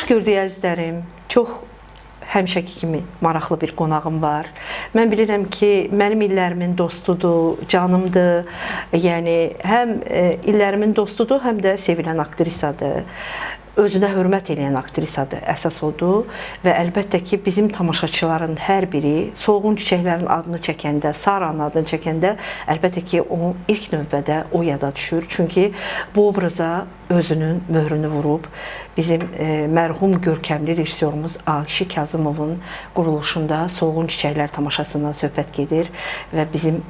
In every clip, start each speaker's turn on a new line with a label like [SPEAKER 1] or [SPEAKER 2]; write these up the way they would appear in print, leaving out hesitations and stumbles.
[SPEAKER 1] gördük əzizlərim. Çox həmişəki kimi maraqlı bir qonağım var. Mən bilirəm ki, mənim illərimin dostudur, canımdır. Yəni həm illərimin dostudur, həm də sevilən aktrisadır. Özünə hörmət edən aktrisadır, əsas odur və əlbəttə ki, bizim tamaşaçıların hər biri Solğun Çiçəklərin adını çəkəndə, Saranın adını çəkəndə əlbəttə ki, o ilk növbədə o yada düşür. Çünki bu obraza özünün möhrünü vurub bizim mərhum görkəmli rejissorumuz Ağişi Kazımovun quruluşunda Solğun Çiçəklər tamaşasından söhbət gedir və bizim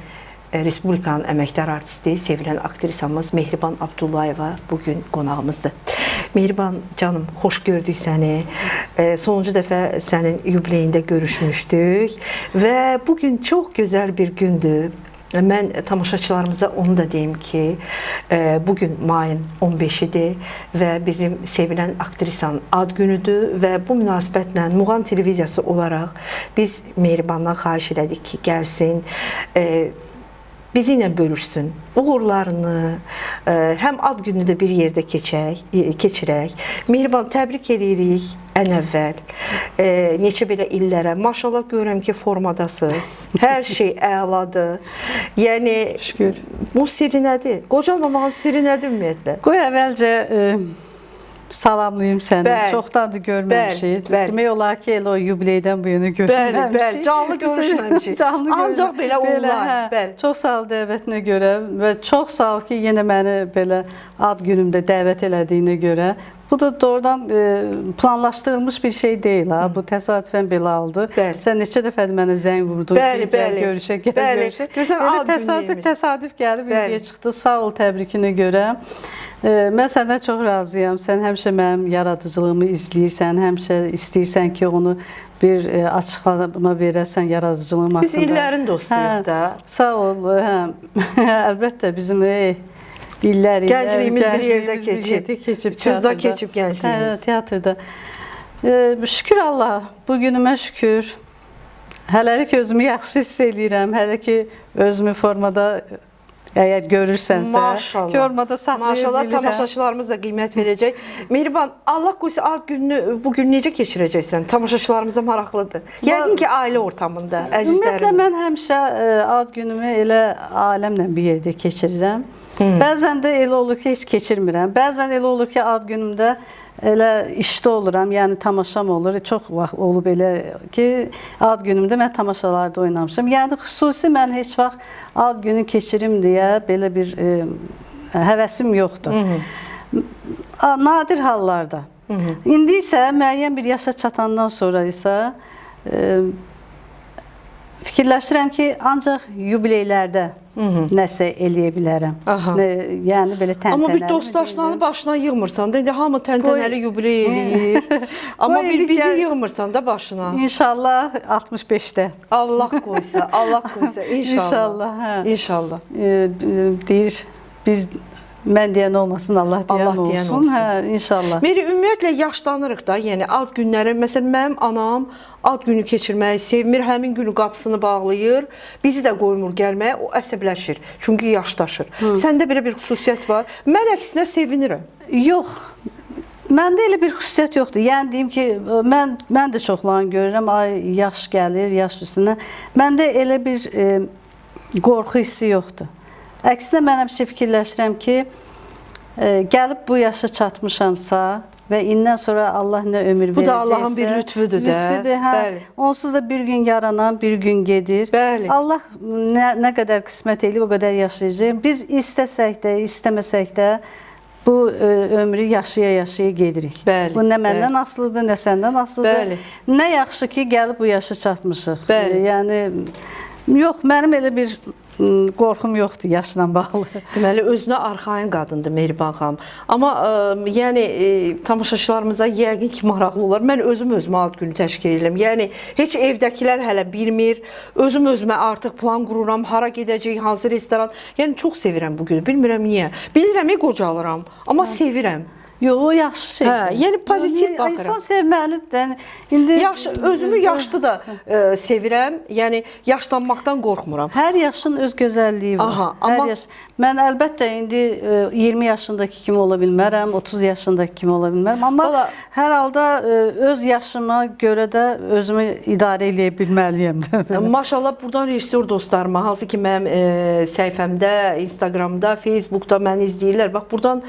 [SPEAKER 1] Respublikanın əməkdar artisti, sevilən aktrisamız Mehriban Abdullayeva bugün qonağımızdır. Mehriban canım, xoş gördük səni. Sonuncu dəfə sənin yubileyində görüşmüşdük və bugün çox gözəl bir gündür. Mən tamaşaçılarımıza onu da deyim ki, bugün mayın 15-idir və bizim sevilən aktrisanın ad günüdür və bu münasibətlə Muğan televiziyası olaraq biz Mehribandan xahiş elədik ki, gəlsin, bizi ilə bölüşsün, uğurlarını, həm ad gününü də bir yerdə keçirək. Mehriban, təbrik edirik ən əvvəl. Neçə belə illərə, maşallah görürəm ki, formadasınız, hər şey əladır. Yəni, şükür. Bu sirri nədir? Qocalmamağın sirri nədir ümumiyyətlə?
[SPEAKER 2] Qoy əvvəlcə salamlayayım səni. Çoxdandır görməmişik. Demək olar ki, elə o yubileydən bu yana görməmişik.
[SPEAKER 1] Bəli, canlı görüşməmişik. Ancaq belə onlar.
[SPEAKER 2] Çox sağ ol dəvətinə görə və çox sağ ol ki, yenə məni belə ad günümdə dəvət elədiyinə görə. Bu da doğrudan planlaşdırılmış bir şey deyil. Bu təsadüfən belə aldı. Sən neçə dəfədir mənə zəng vurdun. Görüşə, görüşə. Təsadüf gəlib, indiyə çıxdı. Sağ ol təbrikinə görə. Mən səndən çox razıyam. Sən həmişə mənim yaradıcılığımı izləyirsən, həmişə istəyirsən ki, onu bir açıqlama verəsən yaradıcılığım haqqında.
[SPEAKER 1] Biz illərin dostuyuq da.
[SPEAKER 2] Sağ ol. Əlbəttə bizim
[SPEAKER 1] gəncliyimiz bir yerdə keçib. Çuzda keçib gəncliyimiz.
[SPEAKER 2] Teatrda. Şükür Allah, bugünümə şükür. Hələlik özümü yaxşı hiss edirəm. Hələ ki, özümü formada əgər görürsənsə, formada saxlaya bilirəm.
[SPEAKER 1] Maşallah, tamaşaçılarımız da qiymət verəcək. Mehriban, Allah qoysa ad gününü bugün necə keçirəcəksən? Tamaşaçılarımıza maraqlıdır. Yəqin ki, ailə ortamında, əzizlərim.
[SPEAKER 2] Ümumiyyətlə, mən həmişə ad günümü elə ailəmlə bir yerdə keçirirəm. Bəzən də elə olur ki, heç keçirmirəm. Bəzən elə olur ki, ad günümdə elə işdə oluram, yəni tamaşam olur. Çox vaxt olub elə ki, ad günümdə mən tamaşalarda oynamışam. Yəni, xüsusi mən heç vaxt ad günü keçirim deyə belə bir həvəsim yoxdur. Nadir hallarda. İndi isə müəyyən bir yaşa çatandan sonra isə fikirləşirəm ki, ancaq yubileylərdə nəsə eləyə bilərəm. Yəni, belə təntənəli.
[SPEAKER 1] Amma bir dostlaşlarını başına yığmırsan da, indi hamı təntənəli yubiley eləyir. Amma bir bizi yığmırsan da başına.
[SPEAKER 2] İnşallah 65-də.
[SPEAKER 1] Allah qoysa, Allah qoysa, inşallah. İnşallah.
[SPEAKER 2] Deyir, biz mən deyən olmasın, Allah deyən olsun. İnşallah.
[SPEAKER 1] Meri, ümumiyyətlə yaşlanırıq da, yəni ad günləri, məsələn, mənim anam ad günü keçirməyi sevmir, həmin günü qapısını bağlayır, bizi də qoymur gəlməyə, o əsəbləşir, çünki yaşdaşır. Səndə belə bir xüsusiyyət var. Mən əksinə sevinirəm.
[SPEAKER 2] Yox, məndə elə bir xüsusiyyət yoxdur. Yəni, deyim ki, mən də çoxlarını görürəm, ay, yaş gəlir, yaş üstünə. Məndə elə bir qorxu hissi yoxdur. Əksinə, mən həmişə fikirləşirəm ki, gəlib bu yaşa çatmışamsa və indən sonra Allah nə ömür verəcəksə...
[SPEAKER 1] Bu da Allahın bir lütfüdür də.
[SPEAKER 2] Onsuz da bir gün yaranan, bir gün gedir. Allah nə qədər qismət eləyib, o qədər yaşayacaq. Biz istəsək də, istəməsək də bu ömrü yaşaya-yaşaya gedirik. Bu nə məndən asılıdır, nə səndən asılıdır. Nə yaxşı ki, gəlib bu yaşa çatmışıq. Yəni, yox, mənim elə bir qorxum yoxdur yaşla bağlı.
[SPEAKER 1] Deməli, özünə arxain qadındır Mehriban xanım. Amma yəni tamaşaçılarımıza yəqin ki, maraqlı olar. Mən özümə ad günü təşkil edirəm. Yəni, heç evdəkilər hələ bilmir. Özümə artıq plan qururam, hara gedəcək, hansı restoran. Yəni, çox sevirəm bu günü. Bilmirəm niyə. Bilirəm, qocalıram. Amma sevirəm.
[SPEAKER 2] Yox, o yaxşı şeydir.
[SPEAKER 1] Hə, yəni pozitiv baxıram.
[SPEAKER 2] İnsan sevməlidir. Yəni indi
[SPEAKER 1] Yaş, özümü yaşlı da sevirəm. Yəni yaşlanmaqdan qorxmuram.
[SPEAKER 2] hər yaşın öz gözəlliyi var.
[SPEAKER 1] Aha,
[SPEAKER 2] Hər
[SPEAKER 1] amma-
[SPEAKER 2] yaş. Mən əlbəttə indi 20 yaşındakı kimi ola bilmərəm, 30 yaşındakı kimi ola bilmərəm, amma
[SPEAKER 1] Valla-
[SPEAKER 2] hər halda öz yaşıma görə də özümü idarə eləyə bilməliyəm də.
[SPEAKER 1] Maşallah buradan rejissor dostlarıma, hansı ki mənim səhifəmdə, Instagramda, Facebookda məni izləyirlər. Bax buradan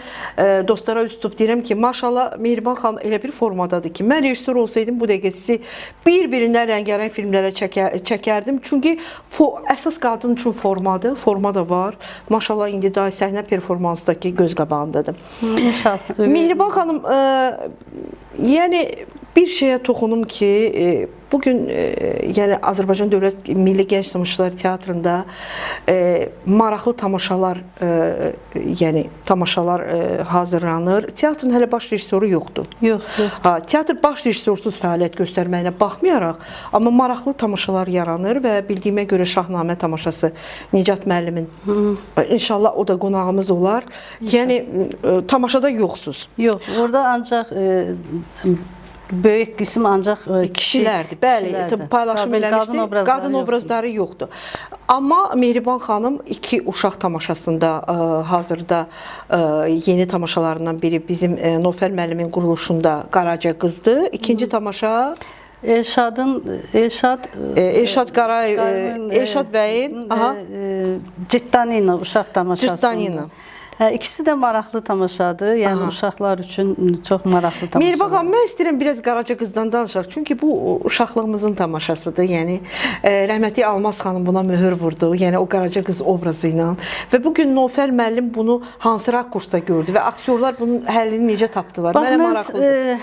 [SPEAKER 1] dostlara üz tutub deyirəm ki, maşallah Mehriban xanım elə bir formadadır ki, mən rejissor olsaydım bu dəqiqə sizi bir-birindən rəngarəng filmlərə çəkərdim. Çünki əsas qadın üçün formadır, forma da var. Maşallah indi daha səhnə performansdakı göz qabağındadır.
[SPEAKER 2] İnşallah.
[SPEAKER 1] Mehriban xanım, yəni bir şeyə toxunum ki, bugün yəni Azərbaycan Dövlət Milli Gənc Tamaşaçılar Teatrında maraqlı tamaşalar yəni tamaşalar hazırlanır. Teatrın hələ baş rejissoru yoxdur.
[SPEAKER 2] Yox, yox.
[SPEAKER 1] Ha, teatr baş rejissorsuz fəaliyyət göstərməyinə baxmayaraq, amma maraqlı tamaşalar yaranır və bildiyimə görə Şahnamə tamaşası Nicat müəllimin inşallah o da qonağımız olar. Yəni tamaşada yoxsuz.
[SPEAKER 2] Yox, orada ancaq böyük qism ancaq
[SPEAKER 1] kişilərdir. Bəli, paylaşım eləmişdi. Qadın obrazları yoxdur. Amma Mehriban xanım iki uşaq tamaşasında hazırda yeni tamaşalarından biri bizim Nofər müəllimin quruluşunda Qaraca qızdır. İkinci tamaşa Elşad Qarayev, Elşad bəyin
[SPEAKER 2] Cittanina uşaq tamaşası.
[SPEAKER 1] Cittanina.
[SPEAKER 2] İkisi də maraqlı tamaşadır. Yəni uşaqlar üçün çox maraqlı tamaşadır.
[SPEAKER 1] Mehriban xanım, mən istəyirəm biraz Qaraca qızdan danışaq. Çünki bu uşaqlığımızın tamaşasıdır. Yəni rəhmətli Almaz xanım buna möhür vurdu. Yəni o Qaraca qız obrazı ilə və bu gün Nofər müəllim bunu hansı rakursda gördü və aktyorlar bunun həllini necə tapdılar? Mənə maraqlıdır.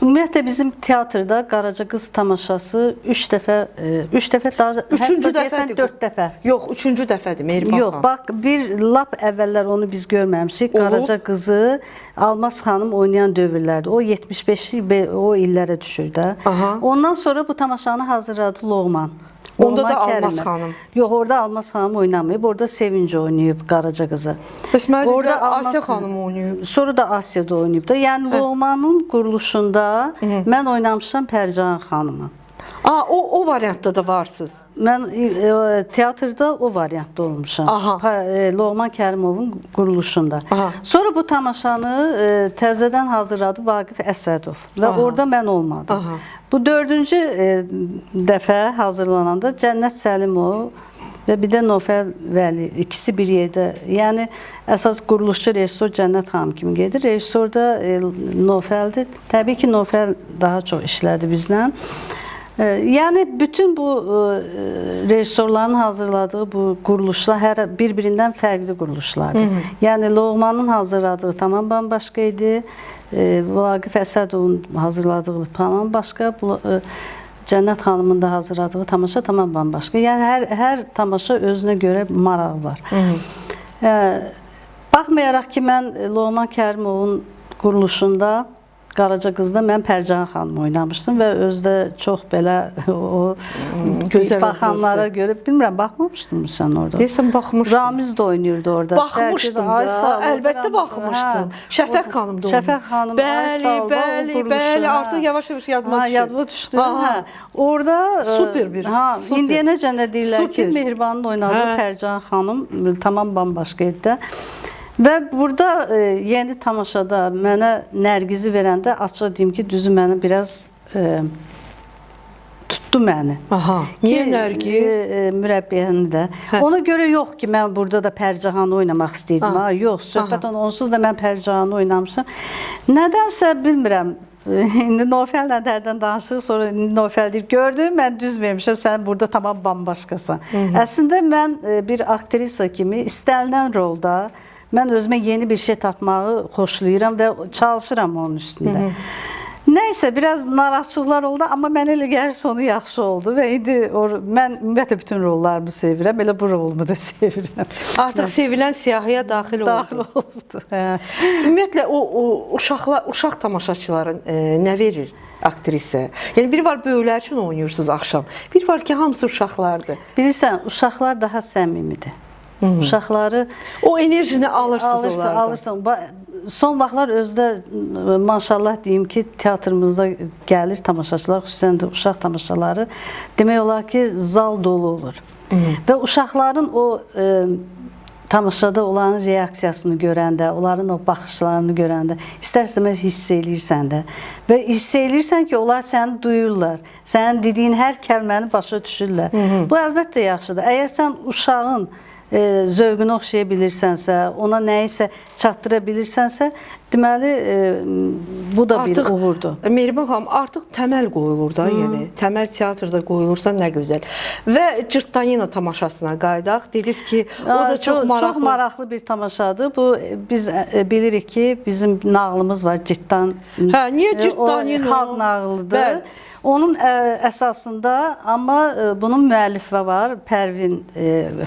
[SPEAKER 2] Ümumiyyətlə bizim teatrda Qaraca qız tamaşası 3 dəfə daha
[SPEAKER 1] 3-cü dəfədir.
[SPEAKER 2] 4 dəfə.
[SPEAKER 1] Yox, 3-cü dəfədir Mehriban xanım.
[SPEAKER 2] Yox, bax bir lap əvvəllər onu biz görməmişik. Qaraca qızı Almaz xanım oynayan dövrlərdə. O 75 o illərə düşür də. Ondan sonra bu tamaşanı hazırladı Loğman.
[SPEAKER 1] Onda da Almaz xanım.
[SPEAKER 2] Yox, orada Almaz xanım oynamayıb. Orada Sevinci oynayıb Qaraca qızı.
[SPEAKER 1] Bəs mənə Asiya xanım oynayıb.
[SPEAKER 2] Sonra da Asiyada oynayıb da. Yəni Loğmanın quruluşunda mən oynamışam Pərcahan xanımı.
[SPEAKER 1] O variantda da varsınız.
[SPEAKER 2] Mən teatrda o variantda olmuşam. Loğman Kərimovun quruluşunda. Sonra bu tamaşanı təzədən hazırladı Vaqif Əsədov və orada mən olmadım. Bu 4-cü dəfə hazırlananda Cənnət Səlimov və bir də Nofər Vəli, ikisi bir yerdə. Yəni əsas quruluşçu rejissor Cənnət xanım kimi gedir. Rejissor da Nofərdir. Təbii ki, Nofər daha çox işlədi bizlə. Yəni bütün bu rejissorların hazırladığı bu quruluşlar bir-birindən fərqli quruluşlardır. Yəni Loğmanın hazırladığı tamam bambaşqa idi. Vaqif Əsədovun hazırladığı tamam başqa. Cənnət xanımın da hazırladığı tamaşa tamam bambaşqa. Yəni hər tamaşa özünə görə marağı var. Baxmayaraq ki, mən Loğman Kərimovun quruluşunda Qaraca qızda mən Pərcahan xanım oynamışdım və özdə çox belə o gözəl baxanlara görə bilmirəm, baxmamışdın mı sən orada?
[SPEAKER 1] Deyəsən baxmışdım.
[SPEAKER 2] Ramiz də oynayırdı orada.
[SPEAKER 1] Baxmışdım da, əlbəttə baxmışdım. Şəfəq xanım da
[SPEAKER 2] Şəfəq xanım,
[SPEAKER 1] bəli, artıq yavaş-yavaş yadıma düşür.
[SPEAKER 2] Yadıma düşdü. Orada
[SPEAKER 1] super bir.
[SPEAKER 2] İndiyənəcə nə deyirlər ki, Mehribanın oynadığı Pərcahan xanım tamam bambaşqa idi. Və burada yeni tamaşada mənə Nərgizi verəndə açıq deyim ki, düzü mənə biraz tutdu məni.
[SPEAKER 1] Niyə Nərgiz?
[SPEAKER 2] Mürəbbiyəni də. Ona görə yox ki, mən burada da Pərcahanı oynamaq istəyirdim. Yox, söhbət onsuz da mən Pərcahanı oynamışam. Nədənsə bilmirəm. İndi Nofərlə dərdən danışırıq, sonra Nofər deyir, gördüm, mən düz vermişəm, sən burada tamam bambaşqasan. Əslində mən bir aktrisa kimi istənilən rolda mən özümə yeni bir şey tapmağı xoşlayıram və çalışıram onun üstündə. Nəysə, biraz narahatçılıqlar oldu, amma mən elə gəlir sonu yaxşı oldu və indi mən ümumiyyətlə bütün rollarımı sevirəm, elə bu rolumu da sevirəm.
[SPEAKER 1] Artıq sevilən siyahıya daxil oldu.
[SPEAKER 2] Daxil oldu.
[SPEAKER 1] Ümumiyyətlə, uşaq tamaşaçıların nə verir aktrisə? Yəni, biri var böyüklər üçün oynayırsınız axşam, biri var ki, hamısı uşaqlardır.
[SPEAKER 2] Bilirsən, uşaqlar daha səmimidir. Uşaqları
[SPEAKER 1] o enerjini alırsınız onlardan.
[SPEAKER 2] Alırsan. son vaxtlar özdə maşallah deyim ki, teatrımızda gəlir tamaşaçılar, xüsusən də uşaq tamaşaları demək olar ki, zal dolu olur. Və uşaqların o tamaşada onların reaksiyasını görəndə, onların o baxışlarını görəndə istər-istəməz hiss eləyirsən də. Və hiss eləyirsən ki, onlar səni duyurlar. Sənin dediyin hər kəlməni başa düşürlər. Bu əlbəttə yaxşıdır. Əgər sən uşağın zövqünü oxşaya bilirsənsə, ona nəyisə çatdıra bilirsənsə, deməli bu da bir uğurdur.
[SPEAKER 1] Mehriban xanım, artıq təməl qoyulur da, yəni təməl teatrda qoyulursa nə gözəl. Və Cırtdanina tamaşasına qayıdaq. Dediniz ki, o da çox maraqlı.
[SPEAKER 2] Çox maraqlı bir tamaşadır. Bu biz bilirik ki, bizim nağlımız var, Cırtdan.
[SPEAKER 1] Hə, niyə Cırtdanina?
[SPEAKER 2] Xalq nağılıdır. Bəli. Onun əsasında, amma bunun müəllifi var, Pərvin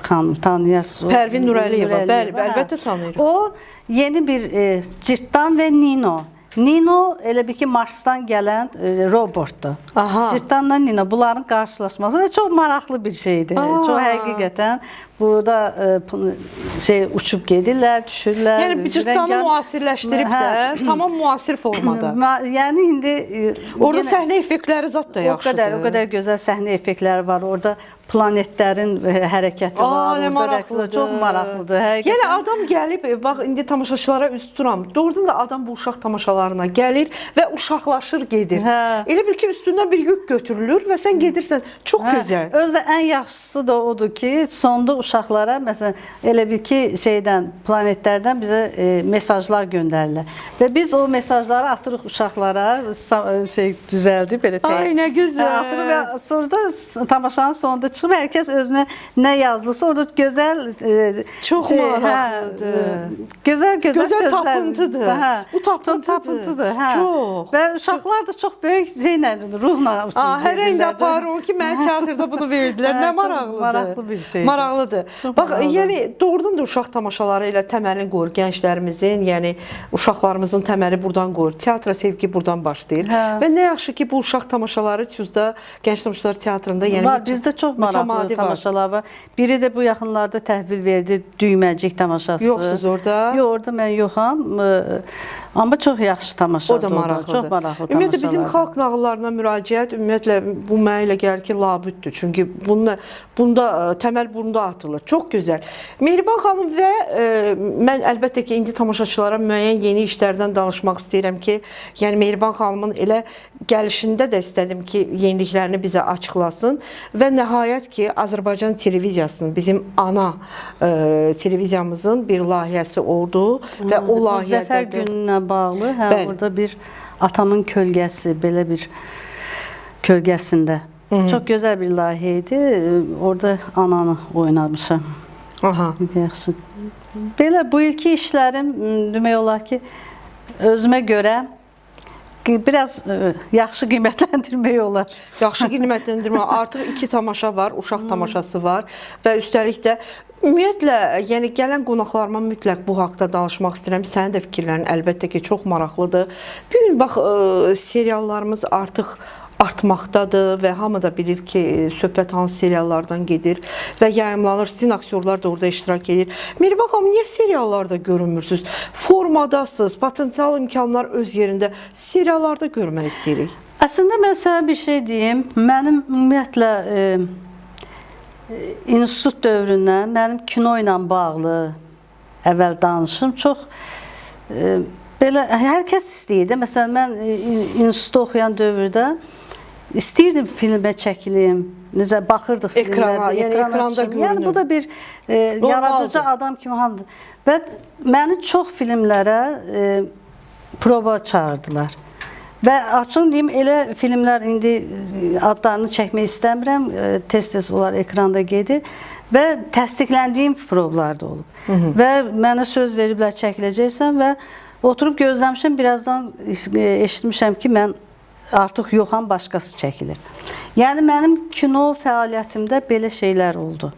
[SPEAKER 2] xanım, tanıyasınız.
[SPEAKER 1] Pərvin Nurəliyeva, bəli, əlbəttə tanıyırıq.
[SPEAKER 2] O yeni bir Cırtdan və Nino. Nino elə bir ki, Marsdan gələn robotdur. Cırtdanla Nino, bunların qarşılaşması və çox maraqlı bir şeydir. Çox həqiqətən burada uçub gedirlər, düşürlər.
[SPEAKER 1] Yəni Cırtdanı müasirləşdirib də, tamam müasir formada.
[SPEAKER 2] Yəni indi
[SPEAKER 1] orada səhnə effektləri zət də yaxşıdır.
[SPEAKER 2] O qədər gözəl səhnə effektləri var. Orada planetlərin hərəkəti var.
[SPEAKER 1] Nə maraqlıdır.
[SPEAKER 2] Çox maraqlıdır.
[SPEAKER 1] Yəni adam gəlib, bax indi tamaşaçılara üz tuturam. Doğrudan da adam bu uşaq tamaşalarına gəlir və uşaqlaşır, gedir. Elə bil ki, üstündən bir yük götürülür və sən gedirsən. Çox gözəl.
[SPEAKER 2] Özdə ən yaxşısı da odur ki, sonda uşaqlara, məsələn, elə bil ki, planetlərdən bizə mesajlar göndərirlər. Və biz o mesajları atırıq uşaqlara, düzəldib, belə təyək.
[SPEAKER 1] Ay, nə gözəl.
[SPEAKER 2] Atırıq və sonra da tamaşanın sonunda çıxıb, hər kəs özünə nə yazılıbsa, orada gözəl...
[SPEAKER 1] Çox maraqlıdır.
[SPEAKER 2] Gözəl
[SPEAKER 1] sözlər. Tapıntıdır. Bu
[SPEAKER 2] tapıntıdır.
[SPEAKER 1] Çox.
[SPEAKER 2] Və uşaqlar da çox böyük ruhla uçur.
[SPEAKER 1] Hər rəngdə aparır ki, mənə teatrda bunu verdilər. Nə maraqlıdır.
[SPEAKER 2] Maraqlı bir şeydir.
[SPEAKER 1] Maraqlıdır. Bax, yəni doğrudan da uşaq tamaşaları ilə təməlini qoyur. Gənclərimizin, yəni uşaqlarımızın təməli buradan qoyur. Teatra sevgi buradan başlayır. Və nə yaxşı ki, bu uşaq tamaşaları Tuzda Gənc Tamaşaçılar Teatrında
[SPEAKER 2] var. Bizdə çox maraqlı tamaşalar var. Biri də bu yaxınlarda təhvil verdi, Düyməcik tamaşası.
[SPEAKER 1] Yoxsuz orada?
[SPEAKER 2] Yox, orada mən yoxam. Amma çox yaxşı tamaşadır.
[SPEAKER 1] O da maraqlıdır.
[SPEAKER 2] Çox maraqlı tamaşalar.
[SPEAKER 1] Ümumiyyətlə, bizim xalq nağıllarına müraciət, ümumiyyətlə, bu mənə elə gəlir ki, labüddür. Çünki təməl bunda atılır. Çox gözəl. Mehriban xanım və mən əlbəttə ki, indi tamaşaçılara müəyyən yeni işlərdən danışmaq istəyirəm ki, yəni Mehriban xanımın elə gəlişində də istədim ki, yeniliklərini bizə açıqlasın və nəhayət ki, Azərbaycan televiziyasının, bizim ana televiziyamızın bir layihəsi oldu və o layihədə
[SPEAKER 2] Zəfər gününə bağlı, orada bir atamın kölgəsi, belə bir kölgəsində. Çox gözəl bir layihə idi. Orada ananı oynamışam. Yaxşı. Belə bu ilki işlərim demək olar ki, özümə görə biraz yaxşı qiymətləndirmək olar.
[SPEAKER 1] Yaxşı qiymətləndirmək. Artıq 2 tamaşa var, uşaq tamaşası var və üstəlik də ümumiyyətlə, yəni gələn qonaqlarıma mütləq bu haqda danışmaq istəyirəm. Sənin də fikirlərin əlbəttə ki, çox maraqlıdır. Bir gün bax, seriallarımız artıq artmaqdadır və hamı da bilir ki, söhbət hansı seriallardan gedir və yayımlanır. Sizin aktyorlar da orada iştirak edir. Mehriban xanım, niyə seriallarda görünmürsünüz? Formadasınız, potensial imkanlar öz yerində. Seriallarda görmək istəyirik.
[SPEAKER 2] Əslində, mən sənə bir şey deyim. Mənim ümumiyyətlə institut dövründən, mənim kino ilə bağlı əvvəl danışım. Çox belə, hər kəs istəyirdi. Məsələn, mən institutda oxuyan dövrdə istəyirdim filmə çəkilim, necə baxırdıq filmlərdə,
[SPEAKER 1] ekranda görünür.
[SPEAKER 2] Yəni, bu da bir yaradıcı adam kimi hamıdır. Və məni çox filmlərə prova çağırdılar. Və açın deyim, elə filmlər indi adlarını çəkmək istəmirəm, tez-tez onlar ekranda gedir və təsdiqləndiyim provlar da olub. Və mənə söz veriblər, çəkiləcəksən və oturub gözləmişəm, birazdan eşitmişəm ki, mən artıq yoxam, başqası çəkilir. Yəni, mənim kino fəaliyyətimdə belə şeylər oldu.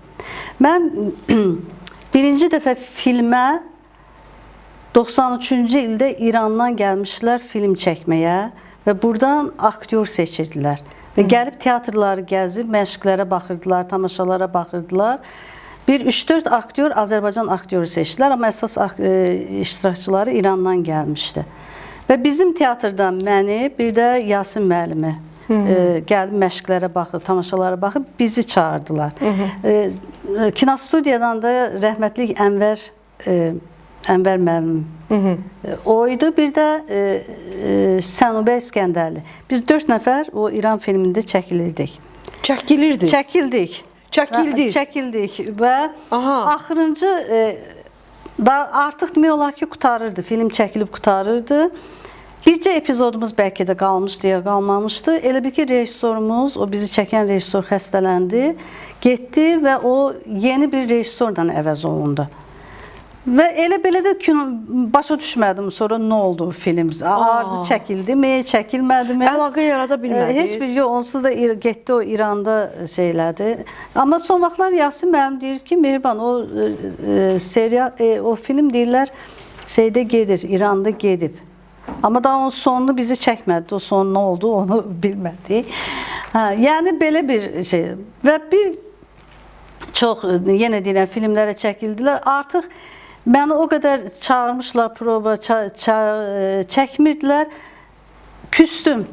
[SPEAKER 2] Mən birinci dəfə filmə 93-cü ildə İrandan gəlmişlər film çəkməyə və buradan aktyor seçirdilər. Və gəlib teatrları gəzib, məşqlərə baxırdılar, tamaşalara baxırdılar bir 3-4 aktyor Azərbaycan aktyoru seçdilər, amma əsas iştirakçıları İrandan gəlmişdi. Və bizim teatrdan məni, bir də Yasin müəllimi gəlib məşqlərə baxıb, tamaşalara baxıb bizi çağırdılar. Kinostudiyadan da rəhmətlik Ənvər müəllim o idi, bir də Sənubər İskəndərli. Biz 4 nəfər o İran filmində çəkilirdik. Çəkildik və axırıncı artıq demək olar ki, qutarırdı, film çəkilib qutarırdı. Bircə epizodumuz bəlkə də qalmışdı ya qalmamışdı. Elə bir ki, rejissorumuz, o bizi çəkən rejissor xəstələndi, getdi və o yeni bir rejissordan əvəz olundu. Və elə belə də başa düşmədim sonra nə oldu film. Ardı çəkildimi, çəkilmədimi?
[SPEAKER 1] Əlaqə yarada bilmədiniz?
[SPEAKER 2] Heç bir yox, onsuz da getdi o İranda şeylədi. Amma son vaxtlar Yasin müəllim deyir ki, Mehriban o serial, o film deyirlər şeydə gedir, İranda gedib. Amma daha onun sonunu bizi çəkmədi. O son nə oldu onu bilmədik. Yəni belə bir şey. Və bir çox, yenə deyirəm, filmlərə çəkildilər. Artıq məni o qədər çağırmışlar prova, çəkmirdilər. Küstüm.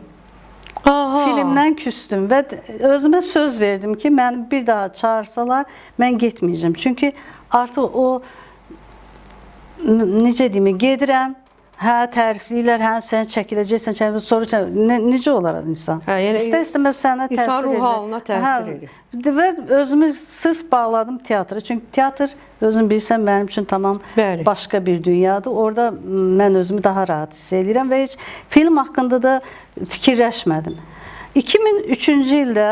[SPEAKER 2] Filmdən küstüm və özümə söz verdim ki, məni bir daha çağırsalar, mən getməyəcəm. Çünki artıq o, necə deyim, gedirəm, tərifləyirlər, sən çəkiləcəksən, sonra necə olar insan? İstər-istəməz sənə təsir edir.
[SPEAKER 1] İnsan ruh halına təsir edir.
[SPEAKER 2] Və özümü sırf bağladım teatra. Çünki teatr, özün bilirsən, mənim üçün tamam başqa bir dünyadır. Orada mən özümü daha rahat hiss edirəm və heç film haqqında da fikirləşmədim. 2003-cü ildə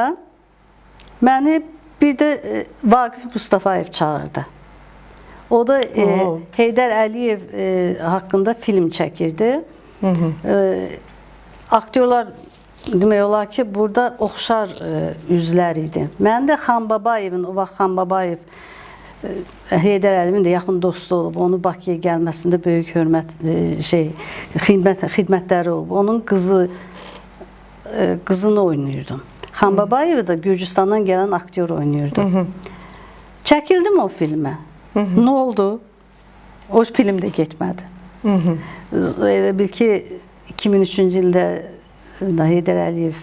[SPEAKER 2] məni bir də Vaqif Mustafayev çağırdı. O da Heydər Əliyev haqqında film çəkirdi. Aktyorlar demək olar ki, burada oxşar üzlər idi. Mən də Xan Babayevin, o vaxt Xan Babayev Heydər Əliyevin də yaxın dostu olub. Onun Bakıya gəlməsində böyük hörmət, xidmətləri olub. Onun qızını oynayırdım. Xan Babayev da Gürcüstandan gələn aktyor oynayırdı. Çəkildim o filmə. Nə oldu? O film də getmədi. Elə bil ki, 2003-cü ildə Heydər Əliyev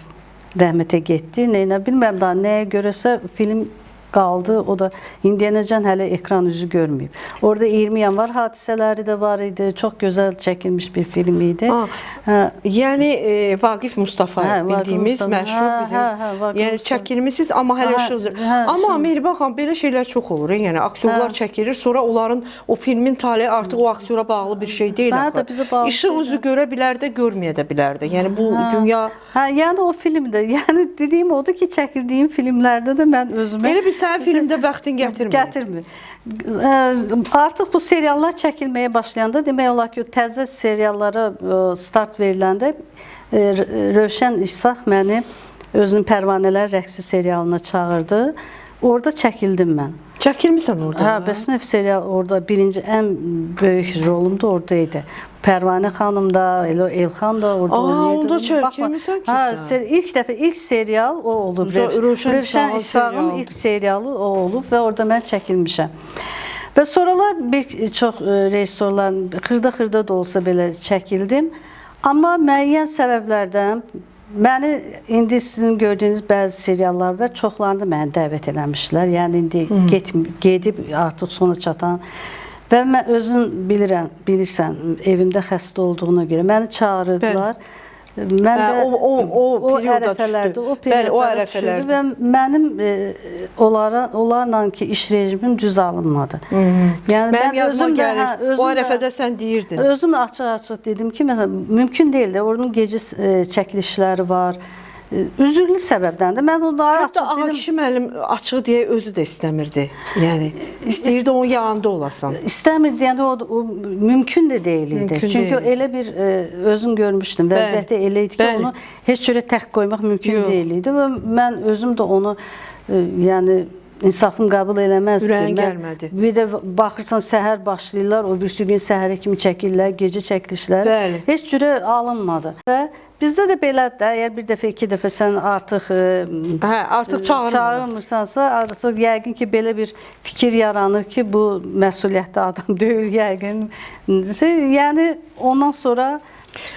[SPEAKER 2] rəhmətə getdi. Nəyinə bilmirəm daha, nəyə görəsə film qaldı. O da indiyənəcən hələ ekran üzü görməyib. Orada 20 yanvar hadisələri də var idi. Çox gözəl çəkilmiş bir film idi.
[SPEAKER 1] Yəni Vaqif Mustafayev bildiyimiz məşhur bizim. Yəni çəkilmişsiniz, amma hələ işıq. Amma Mehriban xanım, belə şeylər çox olur. Yəni aktyorlar çəkilir, sonra onların o filmin taleyi artıq o aktyora bağlı bir şey deyil. İşıq üzü görə bilər də, görməyə də bilər də. Yəni bu dünya...
[SPEAKER 2] Yəni o filmdə, yəni dediyim odur ki, çəkildiyim filmlərdə də mən özümə...
[SPEAKER 1] Elə bir sənin filmdə bəxtin gətirmir.
[SPEAKER 2] Artıq bu seriallar çəkilməyə başlayanda, demək olar ki, təzə seriallara start veriləndə Rövşən İshaq məni özünün Pərvanələr rəqsi serialına çağırdı. Orada çəkildim mən.
[SPEAKER 1] Çəkilmirsən orada?
[SPEAKER 2] Hə, Bəsnəf serial orada birinci, ən böyük rolum da orada idi. Pərvanə xanım da, Elxan da orada oynayırdı.
[SPEAKER 1] Onda çəkilmirsən ki sən?
[SPEAKER 2] İlk dəfə, ilk serial o olub. Rövşən İshaqın ilk serialı o olub və orada mən çəkilmişəm. Və sonralar bir çox rejissorların xırda-xırda da olsa belə çəkildim. Amma müəyyən səbəblərdən məni indi sizin gördüyünüz bəzi seriallar və çoxlarında məni dəvət eləmişlər. Yəni indi gedib artıq sona çatan və mən özün bilirsən, evimdə xəstə olduğuna görə məni çağırırdılar. Mən də o ərəfələrdə, o periyodlarda düşürdü və mənim onlarla ki iş rejimim düz alınmadı.
[SPEAKER 1] Mənim yadıma gəlir, o ərəfədə sən deyirdin.
[SPEAKER 2] Özüm açıq-açıq dedim ki, məsələn, mümkün deyil də, onun gecə çəkilişləri var. Üzürlü səbəbdən də mən onları açıq dedim.
[SPEAKER 1] Hətta Kişi müəllim açıq deyə özü də istəmirdi. Yəni, istəyirdi onun yanında olasan.
[SPEAKER 2] İstəmirdi deyəndə o mümkün də deyil idi. Çünki elə bir özüm görmüşdüm. Vəziyyəti elə idi ki, onu heç cürə tək qoymaq mümkün deyil idi. Və mən özüm də onu yəni insafım qəbul eləməz ki.
[SPEAKER 1] Ürəyin gəlmədi.
[SPEAKER 2] Bir də baxırsan səhər başlayırlar, o birisi gün səhərə kimi çəkirlər, gecə çəkilişlər.
[SPEAKER 1] Bəli.
[SPEAKER 2] Heç cürə alınmadı. Və bizdə də belədir də, əgər bir dəfə, iki dəfə sən artıq
[SPEAKER 1] artıq
[SPEAKER 2] çağırmırsansa, artıq yəqin ki, belə bir fikir yaranır ki, bu məsuliyyətli adam deyil yəqin. Yəni ondan sonra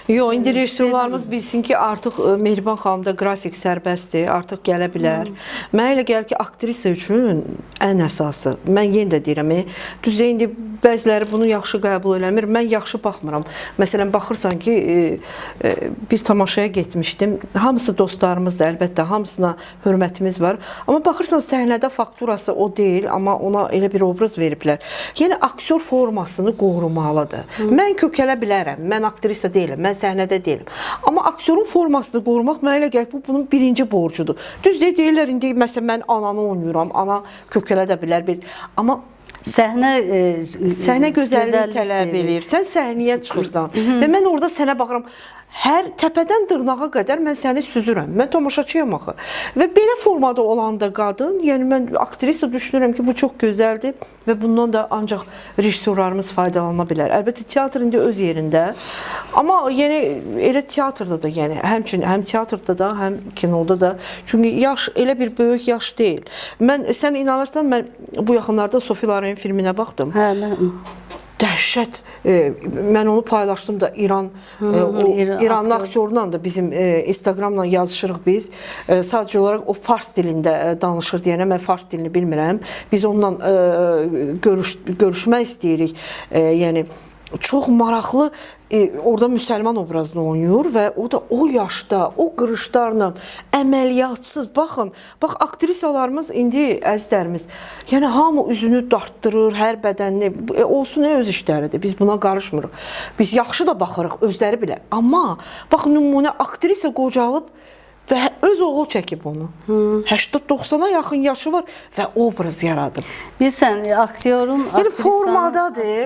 [SPEAKER 1] Yox, indi rejissorlarımız bilsin ki, artıq Mehriban xanımda qrafik sərbəstdir, artıq gələ bilər. Mənə elə gəlir ki, aktrisa üçün ən əsası, mən yenə də deyirəm, düzdür, indi bəziləri bunu yaxşı qəbul eləmir, mən yaxşı baxmıram. Məsələn, baxırsan ki, bir tamaşaya getmişdim, hamısı dostlarımızdır, əlbəttə, hamısına hörmətimiz var. Amma baxırsan, səhnədə fakturası o deyil, amma ona elə bir obraz veriblər. Yəni, aktyor formasını qorumalıdır. Mən kökələ bilərəm, mən aktrisa deyiləm. Mən səhnədə deyiləm. Amma aktyorun formasını qorumaq mənə elə gəlir, bu bunun birinci borcudur. Düzdür, deyirlər, indi məsələn, mən ananı oynayıram, ana kökələ də bilər. Amma səhnə gözəlliyi tələb eləyir. Sən səhnəyə çıxırsan və mən orada sənə baxıram. Hər təpədən dırnağa qədər mən səni süzürəm. Mən tamaşaçıyam axı. Və belə formada olanda qadın, yəni mən aktrisa düşünürəm ki, bu çox gözəldir və bundan da ancaq rejissorlarımız faydalana bilər. Əlbəttə, teatr indi öz yerində. Amma yəni elə teatrda da, yəni həmçinin həm teatrda da, həm kinoda da. Çünki yaş elə bir böyük yaş deyil. Sən inanırsan, mən bu yaxınlarda Sofi Loren filminə baxdım.
[SPEAKER 2] Hə, mən
[SPEAKER 1] Dəhşət. Mən onu paylaşdım da İranlı aktyorla da bizim Instagramla yazışırıq biz. Sadəcə olaraq o fars dilində danışır deyənə, mən fars dilini bilmirəm. Biz onunla görüşmək istəyirik. Yəni, çox maraqlı orada müsəlman obrazını oynayır və o da o yaşda, o qırışlarla əməliyyatsız, baxın, bax aktrisalarımız indi əzizlərimiz, yəni hamı üzünü dartdırır, hər bədənini, olsun öz işləridir, biz buna qarışmırıq. Biz yaxşı da baxırıq, özləri bilər. Amma bax nümunə aktrisa qocalıb və öz oğlu çəkib onu. 80-90-a yaxın yaşı var və obraz yaradıb.
[SPEAKER 2] Bilsən, aktyorun,
[SPEAKER 1] yəni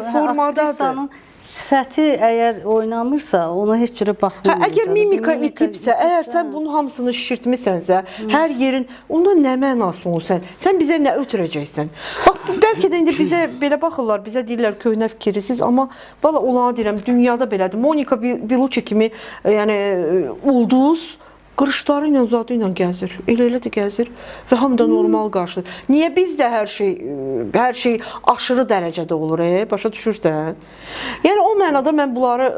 [SPEAKER 1] formadadır.
[SPEAKER 2] Sifəti əgər oynamırsa, ona heç cürə baxmır.
[SPEAKER 1] Əgər mimika itibsə, əgər sən bunun hamısını şişirtmişsənsə, hər yerin, onda nə mənası olur sən? Sən bizə nə ötürəcəksən? Bax, bəlkə də indi bizə belə baxırlar, bizə deyirlər köhnə fikirsiz, amma valla olana deyirəm, dünyada belədir. Monika Bellucci kimi, yəni, ulduz, qırışları ilə, zadı ilə gəzir. Elə də gəzir və hamı da normal qarşıdır. Niyə bizdə hər şey aşırı dərəcədə olur, başa düşürsən? Yəni, o mənada mən bunları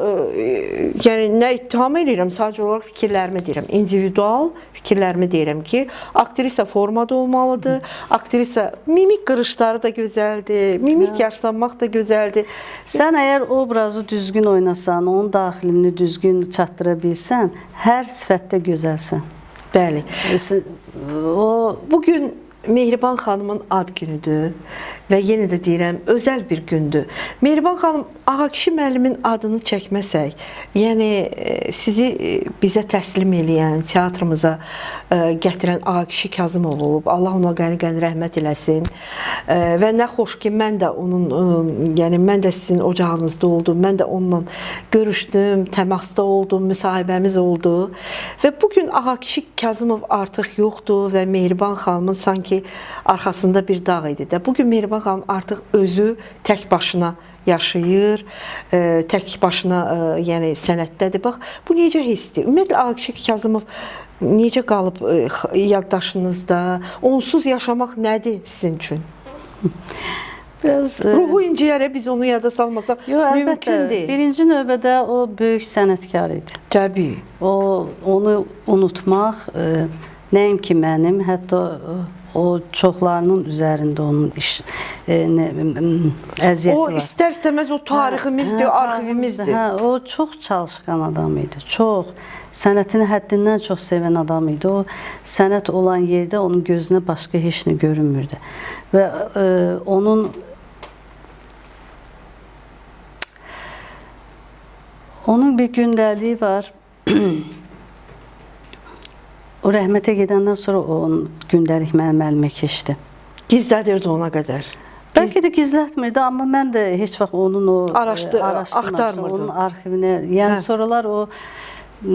[SPEAKER 1] nə ittiham edirəm, sadəcə olaraq fikirlərimi deyirəm. İndividual fikirlərimi deyirəm ki, aktrisa formada olmalıdır, aktrisa mimik qırışları da gözəldir, mimik yaşlanmaq da gözəldir.
[SPEAKER 2] Sən əgər obrazı düzgün oynasan, onun daxilini düzgün çatdıra bilsən, hər sifətdə gözəlsən.
[SPEAKER 1] Bəli. Bugün Mehriban xanımın ad günüdür və yenə də deyirəm, özəl bir gündür. Mehriban xanım, Ağakişi müəllimin adını çəkməsək, yəni sizi bizə təslim eləyən, teatrımıza gətirən Ağakişi Kazımov olub. Allah ona qəni-qəni rəhmət eləsin. Və nə xoş ki, mən də sizin ocağınızda oldum, mən də onunla görüşdüm, təmasda oldum, müsahibəmiz oldu. Və bugün Ağakişi Kazımov artıq yoxdur və Mehriban xanımın sanki arxasında bir dağ idi də. Bugün Mehriban xanım artıq özü tək başına yaşayır, tək başına yəni sənətdədir. Bax, bu necə hissdir? Ümumiyyətlə, Ağakişi Kazımov necə qalıb yaddaşınızda? Onsuz yaşamaq nədir sizin üçün? Ruhu inciyərək biz onu yada salmasaq mümkün deyil.
[SPEAKER 2] Birinci növbədə o böyük sənətkar idi.
[SPEAKER 1] Təbii.
[SPEAKER 2] Onu unutmaq, nəinki mənim, hətta o çoxlarının üzərində onun əziyyəti var.
[SPEAKER 1] O istər-istəməz o tariximizdir, arxivimizdir.
[SPEAKER 2] O çox çalışqan adam idi, çox. Sənətini həddindən çox sevən adam idi. O sənət olan yerdə onun gözünə başqa heç nə görünmürdü. Və onun bir gündəliyi var. O rəhmətə gedəndən sonra onun gündəlik mənim əlimə keçdi.
[SPEAKER 1] Gizlədirdi ona qədər.
[SPEAKER 2] Bəlkə də gizlətmirdi, amma mən də heç vaxt onun o
[SPEAKER 1] axtarmırdım.
[SPEAKER 2] Onun arxivinə. Yəni sonralar o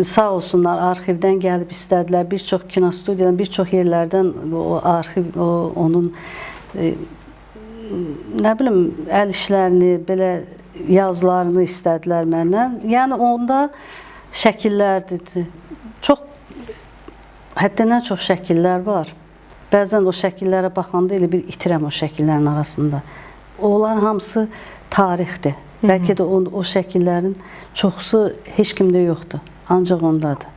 [SPEAKER 2] sağ olsunlar arxivdən gəlib istədilər. Bir çox kinostudiyadan, bir çox yerlərdən o arxiv, onun nə bilim əl işlərini, belə yazılarını istədilər məndən. Yəni onda şəkillərdir. Çox həddindən çox şəkillər var. Bəzən o şəkillərə baxanda elə bir itirəm o şəkillərin arasında. Onların hamısı tarixdir. Bəlkə də o şəkillərin çoxusu heç kimdə yoxdur. Ancaq ondadır.